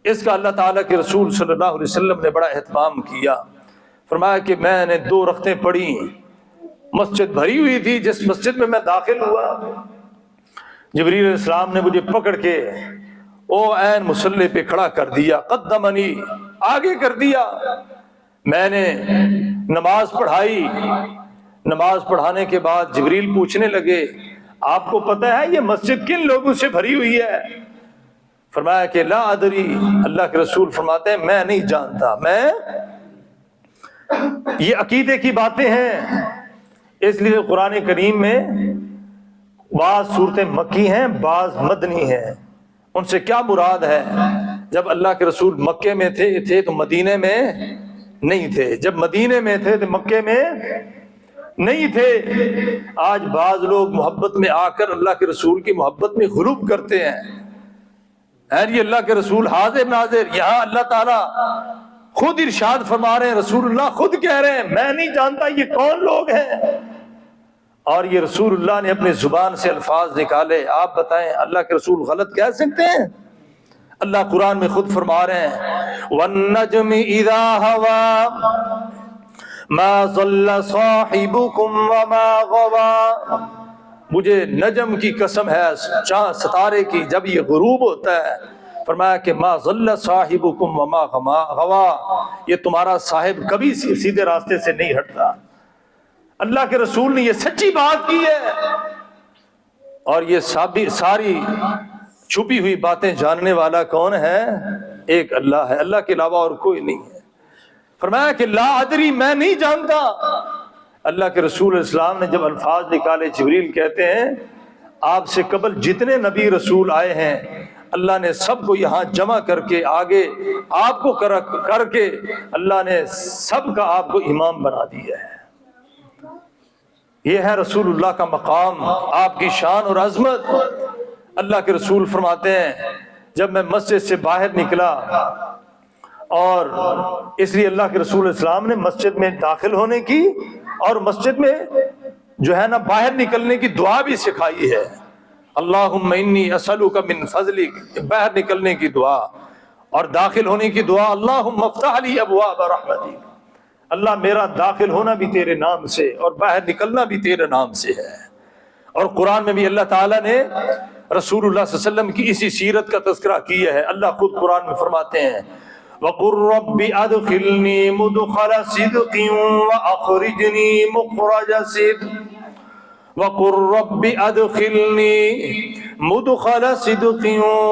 اس کا اللہ تعالیٰ کے رسول صلی اللہ علیہ وسلم نے بڑا اہتمام کیا۔ فرمایا کہ میں نے 2 رکعتیں پڑھی، مسجد بھری ہوئی تھی، جس مسجد میں میں داخل ہوا جبریل علیہ السلام نے مجھے پکڑ کے عین مصلی پہ کھڑا کر دیا، قدمنی آگے کر دیا۔ میں نے نماز پڑھائی، نماز پڑھانے کے بعد جبریل پوچھنے لگے آپ کو پتہ ہے یہ مسجد کن لوگوں سے بھری ہوئی ہے؟ فرمایا کہ لا ادری، اللہ کے رسول فرماتے ہیں میں نہیں جانتا، یہ عقیدے کی باتیں ہیں۔ اس لیے قرآن کریم میں بعض صورتیں مکی ہیں، بعض مدنی ہیں۔ ان سے کیا مراد ہے؟ جب اللہ کے رسول مکے میں تھے تو مدینے میں نہیں تھے، جب مدینے میں تھے تو مکے میں نہیں تھے۔ آج بعض لوگ محبت میں آ کر اللہ کے رسول کی محبت میں غلوب کرتے ہیں، یہ اللہ کے رسول حاضر ناظر۔ یہاں اللہ تعالیٰ خود ارشاد فرما رہے ہیں، رسول اللہ خود کہہ رہے ہیں میں نہیں جانتا یہ کون لوگ ہیں، اور یہ رسول اللہ نے اپنی زبان سے الفاظ نکالے۔ آپ بتائیں اللہ کے رسول غلط کہہ سکتے ہیں؟ اللہ قرآن میں خود فرما رہے ہیں وَالنَّجْمِ إِذَا هَوَى مَا ضَلَّ صَاحِبُكُمْ وَمَا غَوَى، مجھے نجم کی قسم ہے، چاند ستارے کی، جب یہ غروب ہوتا ہے فرمایا کہ ما ضل صاحبکم وما غوا، یہ تمہارا صاحب کبھی سیدھے راستے سے نہیں ہٹتا۔ اللہ کے رسول نے یہ سچی بات کی ہے، اور یہ ساری چھپی ہوئی باتیں جاننے والا کون ہے؟ ایک اللہ ہے، اللہ کے علاوہ اور کوئی نہیں ہے۔ فرمایا کہ لا ادری، میں نہیں جانتا۔ اللہ کے رسول علیہ السلام نے جب الفاظ نکالے، جبریل کہتے ہیں آپ سے قبل جتنے نبی رسول آئے ہیں اللہ نے سب کو یہاں جمع کر کے آگے آپ کو کر کے اللہ نے سب کا آپ کو امام بنا دیا ہے۔ یہ ہے رسول اللہ کا مقام، آپ کی شان اور عظمت۔ اللہ کے رسول فرماتے ہیں جب میں مسجد سے باہر نکلا، اور اس لیے اللہ کے رسول السلام نے مسجد میں داخل ہونے کی اور مسجد میں جو ہے نا باہر نکلنے کی دعا بھی سکھائی ہے۔ اللہم انی اسألک من فضلک، باہر نکلنے کی دعا اور داخل ہونے کی دعا، اللہم افتح لی ابواب رحمتک، اللہ میرا داخل ہونا بھی تیرے نام سے اور باہر نکلنا بھی تیرے نام سے ہے۔ اور قرآن میں بھی اللہ تعالیٰ نے رسول اللہ صلی اللہ علیہ وسلم کی اسی سیرت کا تذکرہ کیا ہے۔ اللہ خود قرآن میں فرماتے ہیں وَقُلْ رَبِّ أَدْخِلْنِي مُدْخَلَ صِدْقٍ وَأَخْرِجْنِي مُخْرَجَ صِدْقٍ وَقُلْ رَبِّ أَدْخِلْنِي مُدْخَلَ صِدْقٍ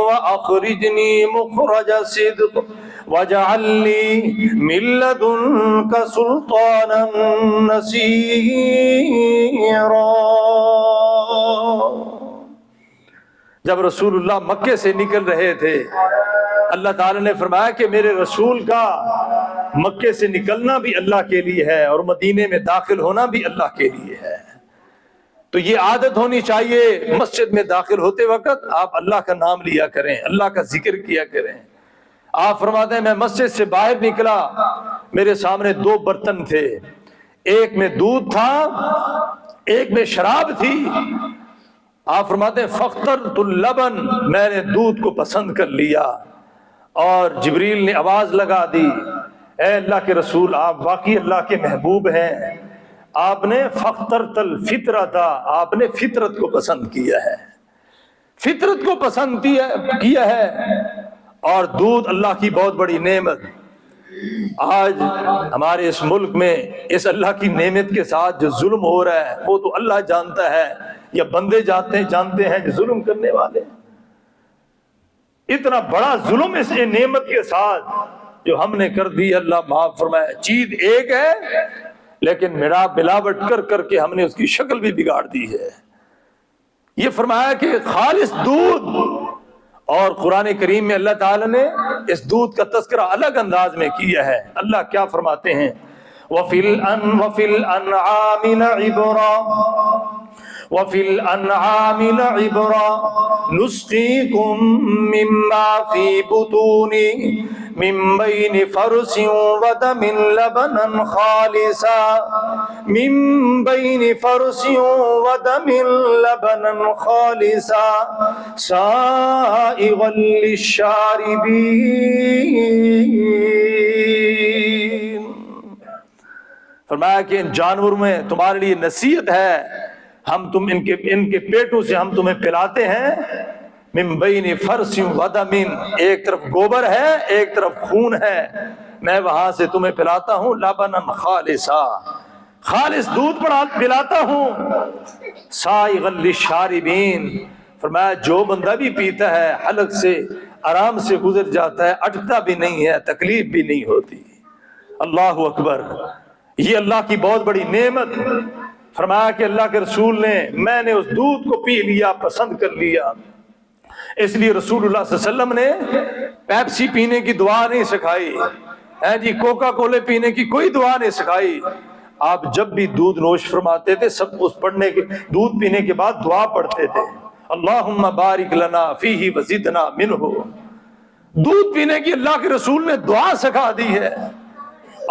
وَأَخْرِجْنِي مُخْرَجَ صِدْقٍ وَاجْعَلْ لِي مِن لَّدُنكَ سُلْطَانًا نَّصِيرًا۔ جب رسول اللہ مکے سے نکل رہے تھے، اللہ تعالیٰ نے فرمایا کہ میرے رسول کا مکے سے نکلنا بھی اللہ کے لیے ہے اور مدینے میں داخل ہونا بھی اللہ کے لیے ہے۔ تو یہ عادت ہونی چاہیے، مسجد میں داخل ہوتے وقت آپ اللہ کا نام لیا کریں، اللہ کا ذکر کیا کریں۔ آپ فرماتے ہیں میں مسجد سے باہر نکلا، میرے سامنے دو برتن تھے، ایک میں دودھ تھا ایک میں شراب تھی۔ آپ فرماتے ہیں فاخترت اللبن، میں نے دودھ کو پسند کر لیا، اور جبریل نے آواز لگا دی اے اللہ کے رسول آپ واقعی اللہ کے محبوب ہیں، آپ نے فاخترت الفطرۃ، آپ نے فطرت کو پسند کیا ہے، فطرت کو پسند کیا ہے۔ اور دودھ اللہ کی بہت بڑی نعمت، آج ہمارے اس ملک میں اس اللہ کی نعمت کے ساتھ جو ظلم ہو رہا ہے وہ تو اللہ جانتا ہے یا بندے جانتے ہیں جو ظلم کرنے والے ہیں۔ اتنا بڑا ظلم اس نعمت کے ساتھ جو ہم نے کر دی، اللہ معاف فرمائے۔ چیز ایک ہے لیکن ملاوٹ کر کے ہم نے اس کی شکل بھی بگاڑ دی ہے۔ یہ فرمایا کہ خالص دودھ، اور قرآن کریم میں اللہ تعالیٰ نے اس دودھ کا تذکرہ الگ انداز میں کیا ہے۔ اللہ کیا فرماتے ہیں وَفِي الْأَنْعَامِ لَعِبْرَةً نُسْقِيكُم مِّمَّا فِي بُطُونِهِ مِن بَيْنِ فَرْثٍ وَدَمٍ لَبَنًا خَالِصًا سَائِغًا لِّلشَّارِبِينَ۔ فرمایا کہ ان جانوروں میں تمہارے لیے نصیحت ہے، تم ان کے پیٹوں سے ہم تمہیں پلاتے ہیں، من بین فرث و دم، ایک طرف گوبر ہے ایک طرف خون ہے، میں وہاں سے تمہیں پلاتا ہوں لبنا خالصا، خالص دودھ پلاتا ہوں، سائغا للشاربین، فرمایا جو بندہ بھی پیتا ہے حلق سے آرام سے گزر جاتا ہے، اٹکتا بھی نہیں ہے، تکلیف بھی نہیں ہوتی۔ اللہ اکبر، یہ اللہ کی بہت بڑی نعمت۔ فرمایا کہ اللہ کے رسول نے میں نے اس دودھ کو پی لیا، پسند کر لیا، اس لیے رسول اللہ صلی اللہ علیہ وسلم نے پیپسی پینے کی دعا نہیں سکھائی، کوکا کولے پینے کی کوئی دعا نہیں سکھائی۔ آپ جب بھی دودھ نوش فرماتے تھے سب اس دودھ پینے کے بعد دعا پڑھتے تھے، اللہم بارک لنا فیہ وزدنا منہ۔ دودھ پینے کی اللہ کے رسول نے دعا سکھا دی ہے،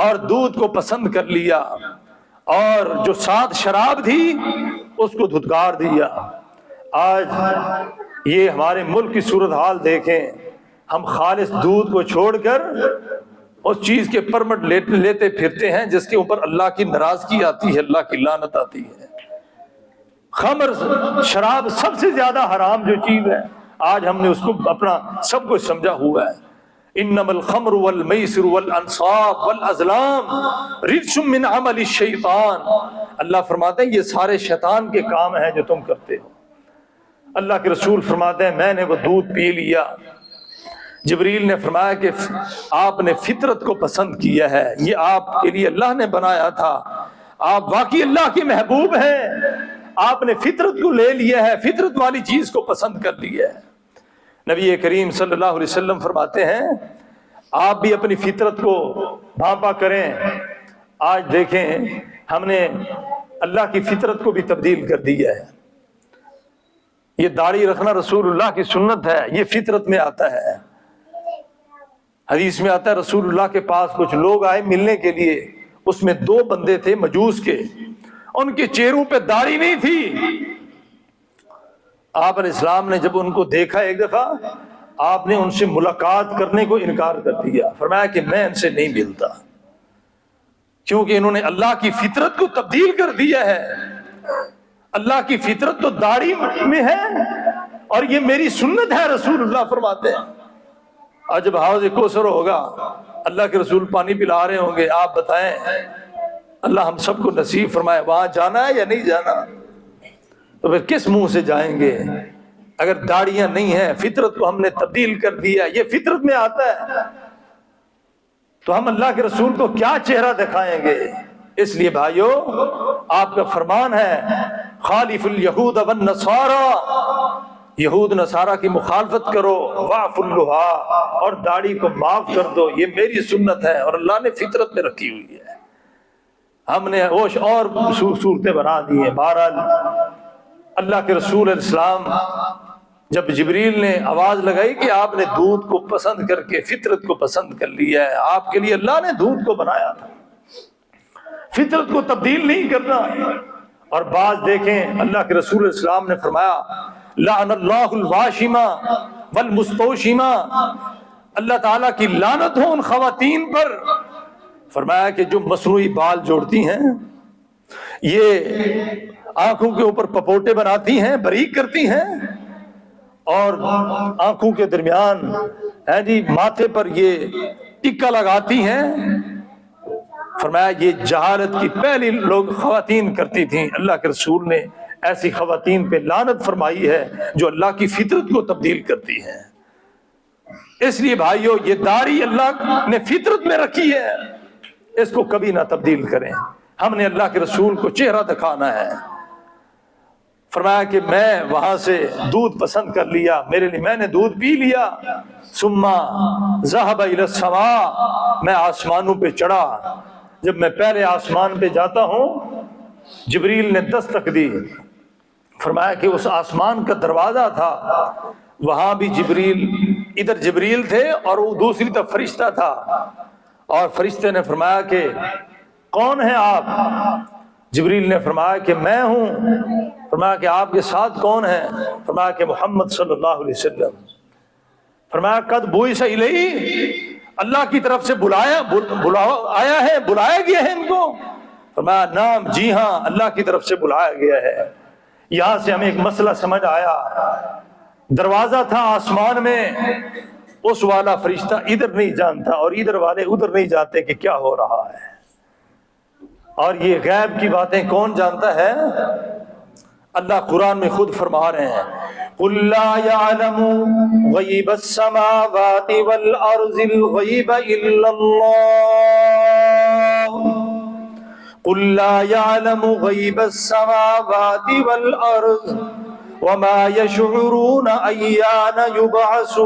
اور دودھ کو پسند کر لیا، اور جو ساتھ شراب تھی اس کو دھتکار دیا۔ آج یہ ہمارے ملک کی صورتحال دیکھیں، ہم خالص دودھ کو چھوڑ کر اس چیز کے پرمٹ لیتے پھرتے ہیں جس کے اوپر اللہ کی ناراضگی آتی ہے، اللہ کی لعنت آتی ہے۔ خمر، شراب سب سے زیادہ حرام جو چیز ہے، آج ہم نے اس کو اپنا سب کچھ سمجھا ہوا ہے۔ انما الخمر والمیسر والانصاب والازلام رجس من عمل الشیطان، اللہ فرماتے ہیں یہ سارے شیطان کے کام ہیں جو تم کرتے ہو۔ اللہ کے رسول فرماتے ہیں میں نے وہ دودھ پی لیا، جبریل نے فرمایا کہ آپ نے فطرت کو پسند کیا ہے، یہ آپ کے لیے اللہ نے بنایا تھا، آپ واقعی اللہ کے محبوب ہیں، آپ نے فطرت کو لے لیا ہے، فطرت والی چیز کو پسند کر لیا ہے۔ نبی کریم صلی اللہ علیہ وسلم فرماتے ہیں آپ بھی اپنی فطرت کو بھانپا کریں۔ آج دیکھیں ہم نے اللہ کی فطرت کو بھی تبدیل کر دیا ہے۔ یہ داڑھی رکھنا رسول اللہ کی سنت ہے، یہ فطرت میں آتا ہے۔ حدیث میں آتا ہے رسول اللہ کے پاس کچھ لوگ آئے ملنے کے لیے، اس میں 2 بندے تھے مجوس کے، ان کے چہروں پہ داڑھی نہیں تھی۔ آپ علیہ السلام نے جب ان کو دیکھا ایک دفعہ، آپ نے ان سے ملاقات کرنے کو انکار کر دیا، فرمایا کہ میں ان سے نہیں ملتا، کیونکہ انہوں نے اللہ کی فطرت کو تبدیل کر دیا ہے۔ اللہ کی فطرت تو داڑھی میں ہے اور یہ میری سنت ہے، رسول اللہ فرماتے ہیں۔ اور جب حوض کوثر ہوگا، اللہ کے رسول پانی پلا رہے ہوں گے، آپ بتائیں اللہ ہم سب کو نصیب فرمائے، وہاں جانا ہے یا نہیں جانا؟ تو پھر کس منہ سے جائیں گے اگر داڑیاں نہیں ہیں؟ فطرت کو ہم نے تبدیل کر دیا، یہ فطرت میں آتا ہے، تو ہم اللہ کے رسول کو کیا چہرہ دکھائیں گے؟ اس لیے بھائیو، آپ کا فرمان ہے خالف الیہود والنصارى، یہود نصارہ کی مخالفت کرو، واعف اللحى، اور داڑھی کو معاف کر دو، یہ میری سنت ہے اور اللہ نے فطرت میں رکھی ہوئی ہے۔ ہم نے ہوش اور صورتیں بنا دی ہیں۔ بہرحال اللہ کے رسول علیہ السلام جب جبریل نے آواز لگائی کہ آپ نے دودھ کو پسند کر کے فطرت کو پسند کر لیا ہے، آپ کے لیے اللہ نے دودھ کو بنایا تھا، فطرت کو تبدیل نہیں کرنا۔ اور بعض دیکھیں اللہ کے رسول علیہ السلام نے فرمایا لعن اللہ الواشمہ والمستوشمہ، اللہ تعالیٰ کی لعنت ہو ان خواتین پر، فرمایا کہ جو مصنوعی بال جوڑتی ہیں، یہ آنکھوں کے اوپر پپوٹے بناتی ہیں، باریک کرتی ہیں، اور آنکھوں کے درمیان ماتھے پر یہ ٹکا لگاتی ہیں، فرمایا یہ جہالت کی پہلی لوگ خواتین کرتی تھیں، اللہ کے رسول نے ایسی خواتین پہ لعنت فرمائی ہے جو اللہ کی فطرت کو تبدیل کرتی ہیں۔ اس لیے بھائیو، یہ داڑھی اللہ نے فطرت میں رکھی ہے، اس کو کبھی نہ تبدیل کریں۔ ہم نے اللہ کے رسول کو چہرہ دکھانا ہے۔ فرمایا کہ میں وہاں سے دودھ پسند کر لیا، میرے لیے میں نے دودھ پی لیا، ثم ذهب الى السماء، میں آسمانوں پہ چڑھا۔ جب میں پہلے آسمان پہ جاتا ہوں، جبریل نے دستک دی، فرمایا کہ اس آسمان کا دروازہ تھا، وہاں بھی جبریل، ادھر جبریل تھے اور وہ دوسری طرف فرشتہ تھا، اور فرشتے نے فرمایا کہ کون ہیں آپ؟ جبریل نے فرمایا کہ میں ہوں۔ فرمایا کہ آپ کے ساتھ کون ہے؟ فرمایا کہ محمد صلی اللہ علیہ وسلم۔ فرمایا قد بعث الیہ، اللہ کی طرف سے آیا ہے، بلایا گیا ہے ان کو؟ فرمایا نعم، جی ہاں، اللہ کی طرف سے بلایا گیا ہے۔ یہاں سے ہمیں ایک مسئلہ سمجھ آیا، دروازہ تھا آسمان میں، اس والا فرشتہ ادھر نہیں جانتا اور ادھر والے ادھر نہیں جانتے کہ کیا ہو رہا ہے، اور یہ غیب کی باتیں کون جانتا ہے؟ اللہ قرآن میں خود فرما رہے ہیں قُلْ لَا يَعْلَمُ غَيْبَ السَّمَاوَاتِ وَالْأَرْضِ الْغَيْبَ إِلَّا اللَّهُ قُلْ لَا يَعْلَمُ غَيْبَ السَّمَاوَاتِ وَالْأَرْضِ وَمَا يَشْعُرُونَ أَيَّانَ يُبْعَثُونَ۔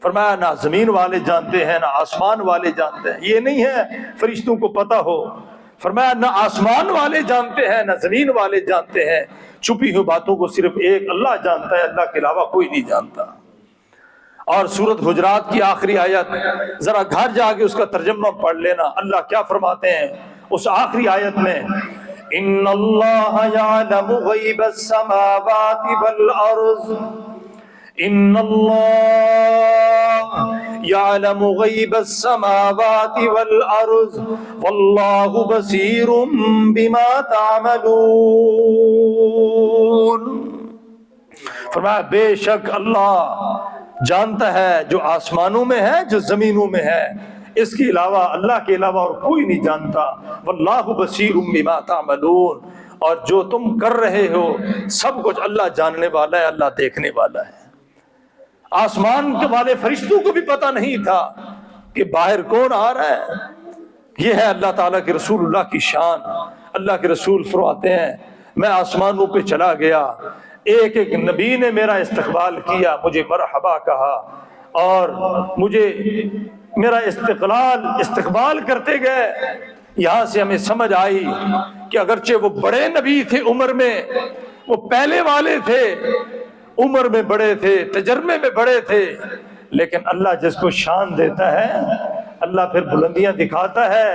فرمایا نہ زمین والے جانتے ہیں نہ آسمان والے جانتے ہیں، یہ نہیں ہے فرشتوں کو پتہ ہو۔ فرمایا نہ آسمان والے جانتے ہیں نہ زمین والے جانتے ہیں، چھپی ہوئی باتوں کو صرف ایک اللہ جانتا ہے، اللہ کے علاوہ کوئی نہیں جانتا۔ اور سورۃ حجرات کی آخری آیت، ذرا گھر جا کے اس کا ترجمہ پڑھ لینا، اللہ کیا فرماتے ہیں اس آخری آیت میں، ان اللہ یعلم غیب السماوات والارض، ان اللہ یعلم غیب السماوات والارض واللہ بصیر بما تعملون۔ فرمایا بے شک اللہ جانتا ہے جو آسمانوں میں ہے جو زمینوں میں ہے، اس کے علاوہ اللہ کے علاوہ اور کوئی نہیں جانتا، واللہ بصیر بما تعملون، اور جو تم کر رہے ہو سب کچھ اللہ جاننے والا ہے، اللہ دیکھنے والا ہے۔ آسمان کے والے فرشتوں کو بھی پتہ نہیں تھا کہ باہر کون آ رہا ہے۔ یہ ہے اللہ تعالیٰ کے رسول اللہ کی شان۔ اللہ کے رسول فرماتے ہیں میں آسمانوں پہ چلا گیا، ایک ایک نبی نے میرا استقبال کیا، مجھے مرحبا کہا، اور مجھے میرا استقبال کرتے گئے۔ یہاں سے ہمیں سمجھ آئی کہ اگرچہ وہ بڑے نبی تھے عمر میں، وہ پہلے والے تھے، عمر میں بڑے تھے، تجربے میں بڑے تھے، لیکن اللہ جس کو شان دیتا ہے اللہ پھر بلندیاں دکھاتا ہے،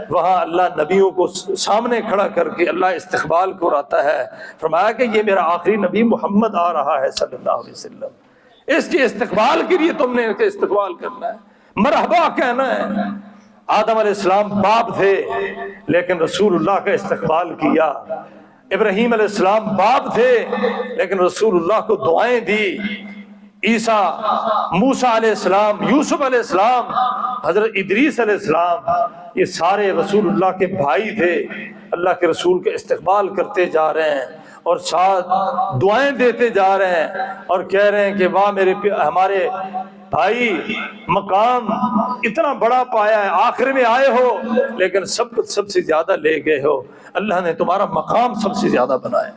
وہاں اللہ نبیوں کو سامنے کھڑا کر کے اللہ استقبال کو کراتا ہے۔ فرمایا کہ یہ میرا آخری نبی محمد آ رہا ہے صلی اللہ علیہ وسلم، اس کے استقبال کے لیے تم نے استقبال کرنا ہے، مرحبا کہنا ہے۔ آدم علیہ السلام باپ تھے لیکن رسول اللہ کا استقبال کیا، ابراہیم علیہ السلام باپ تھے لیکن رسول اللہ کو دعائیں دی، عیسیٰ، موسیٰ علیہ السلام، یوسف علیہ السلام، حضرت ادریس علیہ السلام، یہ سارے رسول اللہ کے بھائی تھے، اللہ کے رسول کے استقبال کرتے جا رہے ہیں اور ساتھ دعائیں دیتے جا رہے ہیں اور کہہ رہے ہیں کہ واہ میرے ہمارے بھائی، مقام اتنا بڑا پایا ہے، آخر میں آئے ہو لیکن سب کچھ سب سے زیادہ لے گئے ہو، اللہ نے تمہارا مقام سب سے زیادہ بنایا۔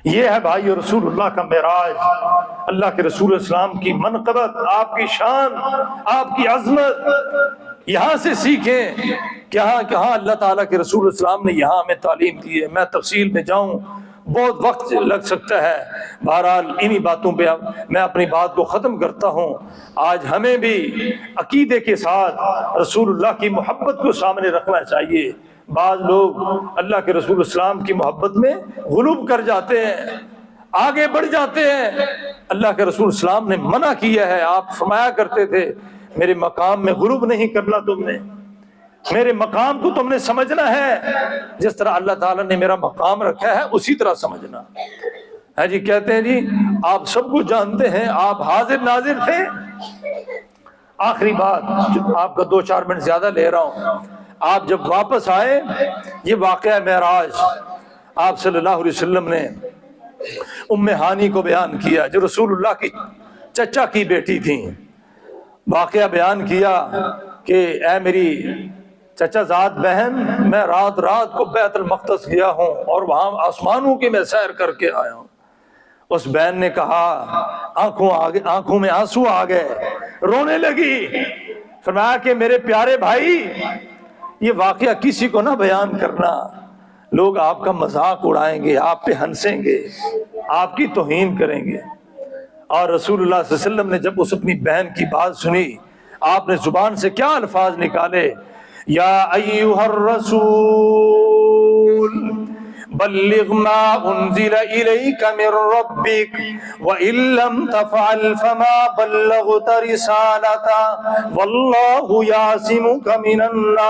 یہ ہے بھائی رسول اللہ کا معراج، اللہ کے رسول اسلام کی منقبت، آپ کی شان، آپ کی عظمت یہاں سے سیکھیں۔ کہاں اللہ تعالیٰ کے رسول اسلام نے یہاں ہمیں تعلیم دی ہے، میں تفصیل میں جاؤں بہت وقت لگ سکتا ہے، بہرحال انہی باتوں پہ میں اپنی بات کو ختم کرتا ہوں۔ آج ہمیں بھی عقیدے کے ساتھ رسول اللہ کی محبت کو سامنے رکھنا چاہیے۔ بعض لوگ اللہ کے رسول اسلام کی محبت میں غلوب کر جاتے ہیں، آگے بڑھ جاتے ہیں۔ اللہ کے رسول اسلام نے منع کیا ہے، آپ فرمایا کرتے تھے میرے مقام میں غلوب نہیں کرنا، تم نے میرے مقام کو تم نے سمجھنا ہے، جس طرح اللہ تعالیٰ نے میرا مقام رکھا ہے اسی طرح سمجھنا ہے۔ جی کہتے ہیں جی آپ سب کو جانتے ہیں، آپ حاضر ناظر تھے۔ آخری بات، آپ کا 2-4 منٹ زیادہ لے رہا ہوں، آپ جب واپس آئے، یہ واقعہ معراج آپ صلی اللہ علیہ وسلم نے ام ہانی کو بیان کیا جو رسول اللہ کی چچا کی بیٹی تھیں، واقعہ بیان کیا کہ اے میری چچا زاد بہن، میں رات کو بیت المقدس گیا ہوں اور وہاں آسمانوں کی میں سیر کر کے آیا ہوں۔ اس بہن نے کہا، آنکھوں میں آنسو آ گئے، رونے لگی، فرمایا کہ میرے پیارے بھائی یہ واقعہ کسی کو نہ بیان کرنا، لوگ آپ کا مذاق اڑائیں گے، آپ پہ ہنسیں گے، آپ کی توہین کریں گے۔ اور رسول اللہ صلی اللہ علیہ وسلم نے جب اس اپنی بہن کی بات سنی، آپ نے زبان سے کیا الفاظ نکالے، یا ایھا الرسول بلغ ما انزل الیک من ربک وان لم تفعل فما بلغت رسالتہ واللہ یعصمک من الناس۔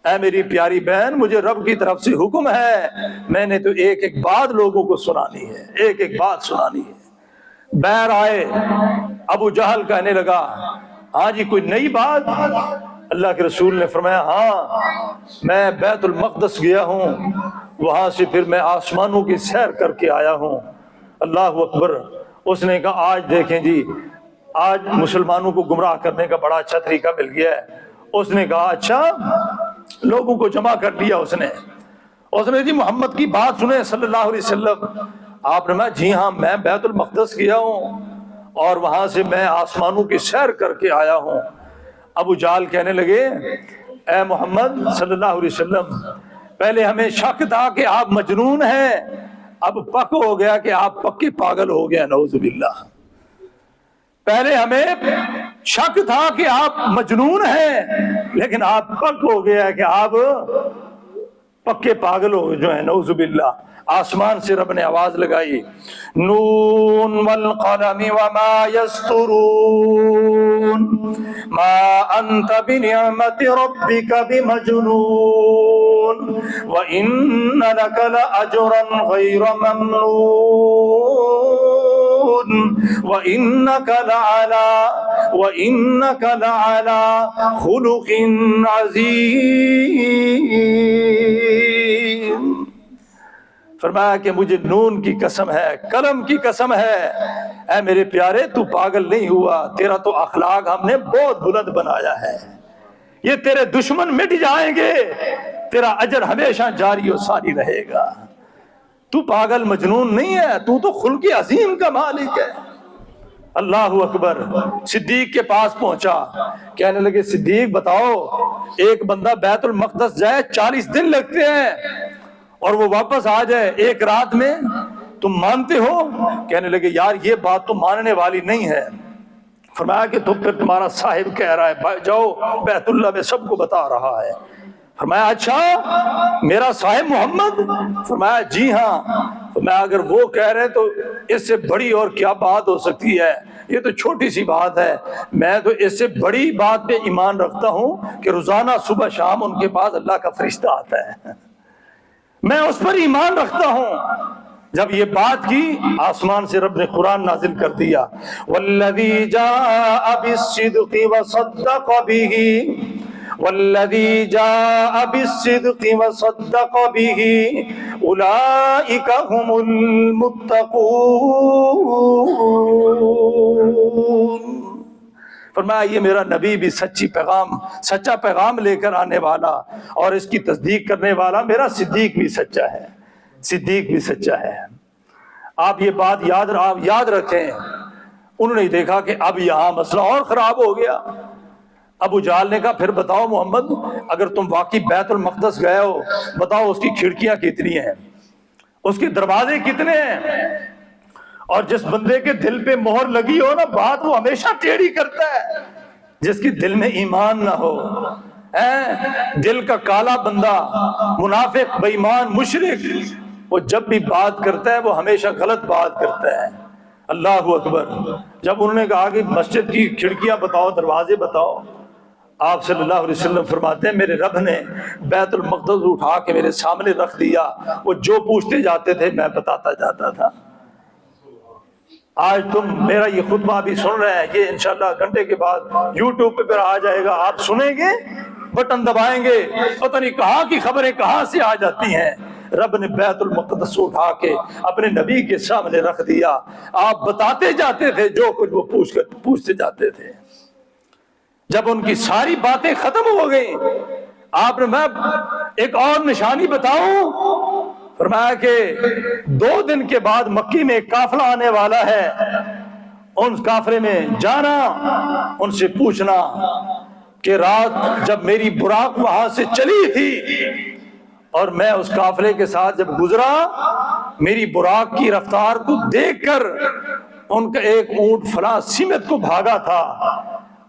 اے میری پیاری بہن، مجھے رب کی طرف سے حکم ہے، میں نے تو ایک بات لوگوں کو سنانی ہے، ایک بات سنانی ہے۔ بہر آئے، ابو جہل کہنے لگا، ہاں جی کوئی نئی بات؟ اللہ کے رسول نے فرمایا، ہاں میں بیت المقدس گیا ہوں، وہاں سے پھر میں آسمانوں کی سیر کر کے آیا ہوں۔ اللہ اکبر۔ اس نے کہا آج دیکھیں جی، آج مسلمانوں کو گمراہ کرنے کا بڑا اچھا طریقہ مل گیا ہے۔ اس نے کہا اچھا، لوگوں کو جمع کر لیا اس نے جی محمد کی بات سنیں صلی اللہ علیہ وسلم۔ آپ نے کہا جی ہاں میں بیت المقدس گیا ہوں اور وہاں سے میں آسمانوں کی سیر کر کے آیا ہوں۔ ابو جہل کہنے لگے، اے محمد صلی اللہ علیہ وسلم، پہلے ہمیں شک تھا کہ آپ مجنون ہیں، اب پک ہو گیا کہ آپ پکے پاگل ہو گئے، نعوذ باللہ۔ پہلے ہمیں شک تھا کہ آپ مجنون ہیں لیکن آپ پک ہو گیا کہ آپ پکے پاگل ہو جو ہیں، نعوذ باللہ۔ آسمان سے رب نے آواز لگائی، نون والقلم وما یسطرون ما انت بنعمت ربک بمجنون وان لک لاجرا غیر ممنون وانک لعلی خلق عظیم۔ فرمایا کہ مجھے نون کی قسم ہے، قلم کی قسم ہے، اے میرے پیارے تو پاگل نہیں ہوا، تیرا تو اخلاق ہم نے بہت بلند بنایا ہے، یہ تیرے دشمن مٹ جائیں گے، تیرا اجر ہمیشہ جاری و ساری رہے گا، تو پاگل مجنون نہیں ہے، تو خلق عظیم کا مالک ہے۔ اللہ اکبر۔ صدیق کے پاس پہنچا، کہنے لگے صدیق بتاؤ، ایک بندہ بیت المقدس جائے 40 دن لگتے ہیں اور وہ واپس آ جائے ایک رات میں، تم مانتے ہو؟ کہنے لگے یار یہ بات تو ماننے والی نہیں ہے۔ فرمایا کہ تو پھر تمہارا صاحب کہہ رہا ہے جاؤ بیت اللہ میں سب کو بتا رہا ہے۔ فرمایا اچھا میرا صاحب محمد؟ فرمایا جی ہاں۔ فرمایا اگر وہ کہہ رہے تو اس سے بڑی اور کیا بات ہو سکتی ہے، یہ تو چھوٹی سی بات ہے، میں تو اس سے بڑی بات پہ ایمان رکھتا ہوں کہ روزانہ صبح شام ان کے پاس اللہ کا فرشتہ آتا ہے، میں اس پر ایمان رکھتا ہوں۔ جب یہ بات کی آسمان سے رب نے قرآن نازل کر دیا، والذی جاء بالصدق وصدق به والذی جاء بالصدق وصدق به اولئک هم المتقون۔ فرمایا یہ میرا نبی بھی سچا پیغام لے کر آنے والا اور اس کی تصدیق کرنے والا میرا صدیق بھی سچا ہے، صدیق بھی سچا ہے۔ آپ یہ بات یاد رکھیں۔ انہوں نے دیکھا کہ اب یہاں مسئلہ اور خراب ہو گیا۔ ابو جہل نے کہا پھر بتاؤ محمد، اگر تم واقعی بیت المقدس گئے ہو بتاؤ اس کی کھڑکیاں کتنی ہیں، اس کے دروازے کتنے ہیں؟ اور جس بندے کے دل پہ مہر لگی ہو نا بات وہ ہمیشہ ٹیڑھی کرتا ہے، جس کے دل میں ایمان نہ ہو، دل کا کالا بندہ، منافق، بے ایمان، مشرک، وہ جب بھی بات کرتا ہے وہ ہمیشہ غلط بات کرتا ہے۔ اللہ اکبر۔ جب انہوں نے کہا کہ مسجد کی کھڑکیاں بتاؤ، دروازے بتاؤ، آپ صلی اللہ علیہ وسلم فرماتے ہیں میرے رب نے بیت المقدس اٹھا کے میرے سامنے رکھ دیا، وہ جو پوچھتے جاتے تھے میں بتاتا جاتا تھا۔ آج تم میرا یہ خطبہ بھی سن رہے ہیں، یہ انشاءاللہ گھنٹے کے بعد یوٹیوب پہ آ جائے گا، آپ سنیں گے، بٹن دبائیں گے، پتہ نہیں کہاں کی خبریں کہاں سے آ جاتی ہیں۔ رب نے بیت المقدس اٹھا کے اپنے نبی کے سامنے رکھ دیا، آپ بتاتے جاتے تھے جو کچھ وہ پوچھتے جاتے تھے۔ جب ان کی ساری باتیں ختم ہو گئیں، آپ نے میں ایک اور نشانی بتاؤں؟ فرمایا کہ 2 دن کے بعد مکی میں ایک قافلہ آنے والا ہے، ان قافلے میں جانا، ان سے پوچھنا کہ رات جب میری براق وہاں سے چلی تھی اور میں اس قافلے کے ساتھ جب گزرا، میری براق کی رفتار کو دیکھ کر ان کا ایک اونٹ فلاں سمت کو بھاگا تھا،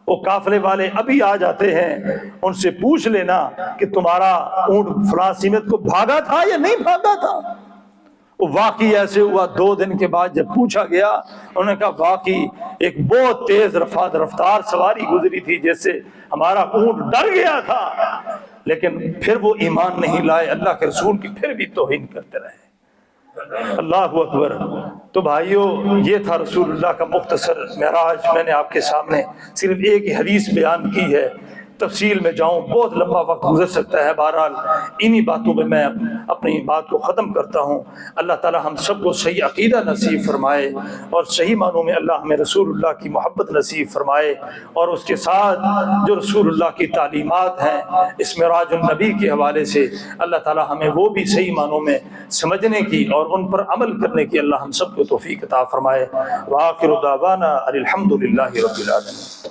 وہ قافلے والے ابھی آ جاتے ہیں، ان سے پوچھ لینا کہ تمہارا اونٹ فلاں سمت کو بھاگا تھا یا نہیں بھاگا تھا۔ وہ واقعی ایسے ہوا، 2 دن کے بعد جب پوچھا گیا انہوں نے کہا واقعی ایک بہت تیز رفتار سواری گزری تھی جس سے ہمارا اونٹ ڈر گیا تھا، لیکن پھر وہ ایمان نہیں لائے، اللہ کے رسول کی پھر بھی توہین کرتے رہے۔ اللہ اکبر۔ تو بھائیو یہ تھا رسول اللہ کا مختصر معراج، میں نے آپ کے سامنے صرف ایک حدیث بیان کی ہے، تفصیل میں جاؤں بہت لمبا وقت گزر سکتا ہے، بہرحال انہی باتوں میں میں اپنی بات کو ختم کرتا ہوں۔ اللہ تعالی ہم سب کو صحیح عقیدہ نصیب فرمائے اور صحیح معنوں میں اللہ ہمیں رسول اللہ کی محبت نصیب فرمائے، اور اس کے ساتھ جو رسول اللہ کی تعلیمات ہیں اس معراج النبی کے حوالے سے اللہ تعالی ہمیں وہ بھی صحیح معنوں میں سمجھنے کی اور ان پر عمل کرنے کی اللہ ہم سب کو توفیق عطا فرمائے۔ وآخر دعوانا الحمد للہ رب العالمین۔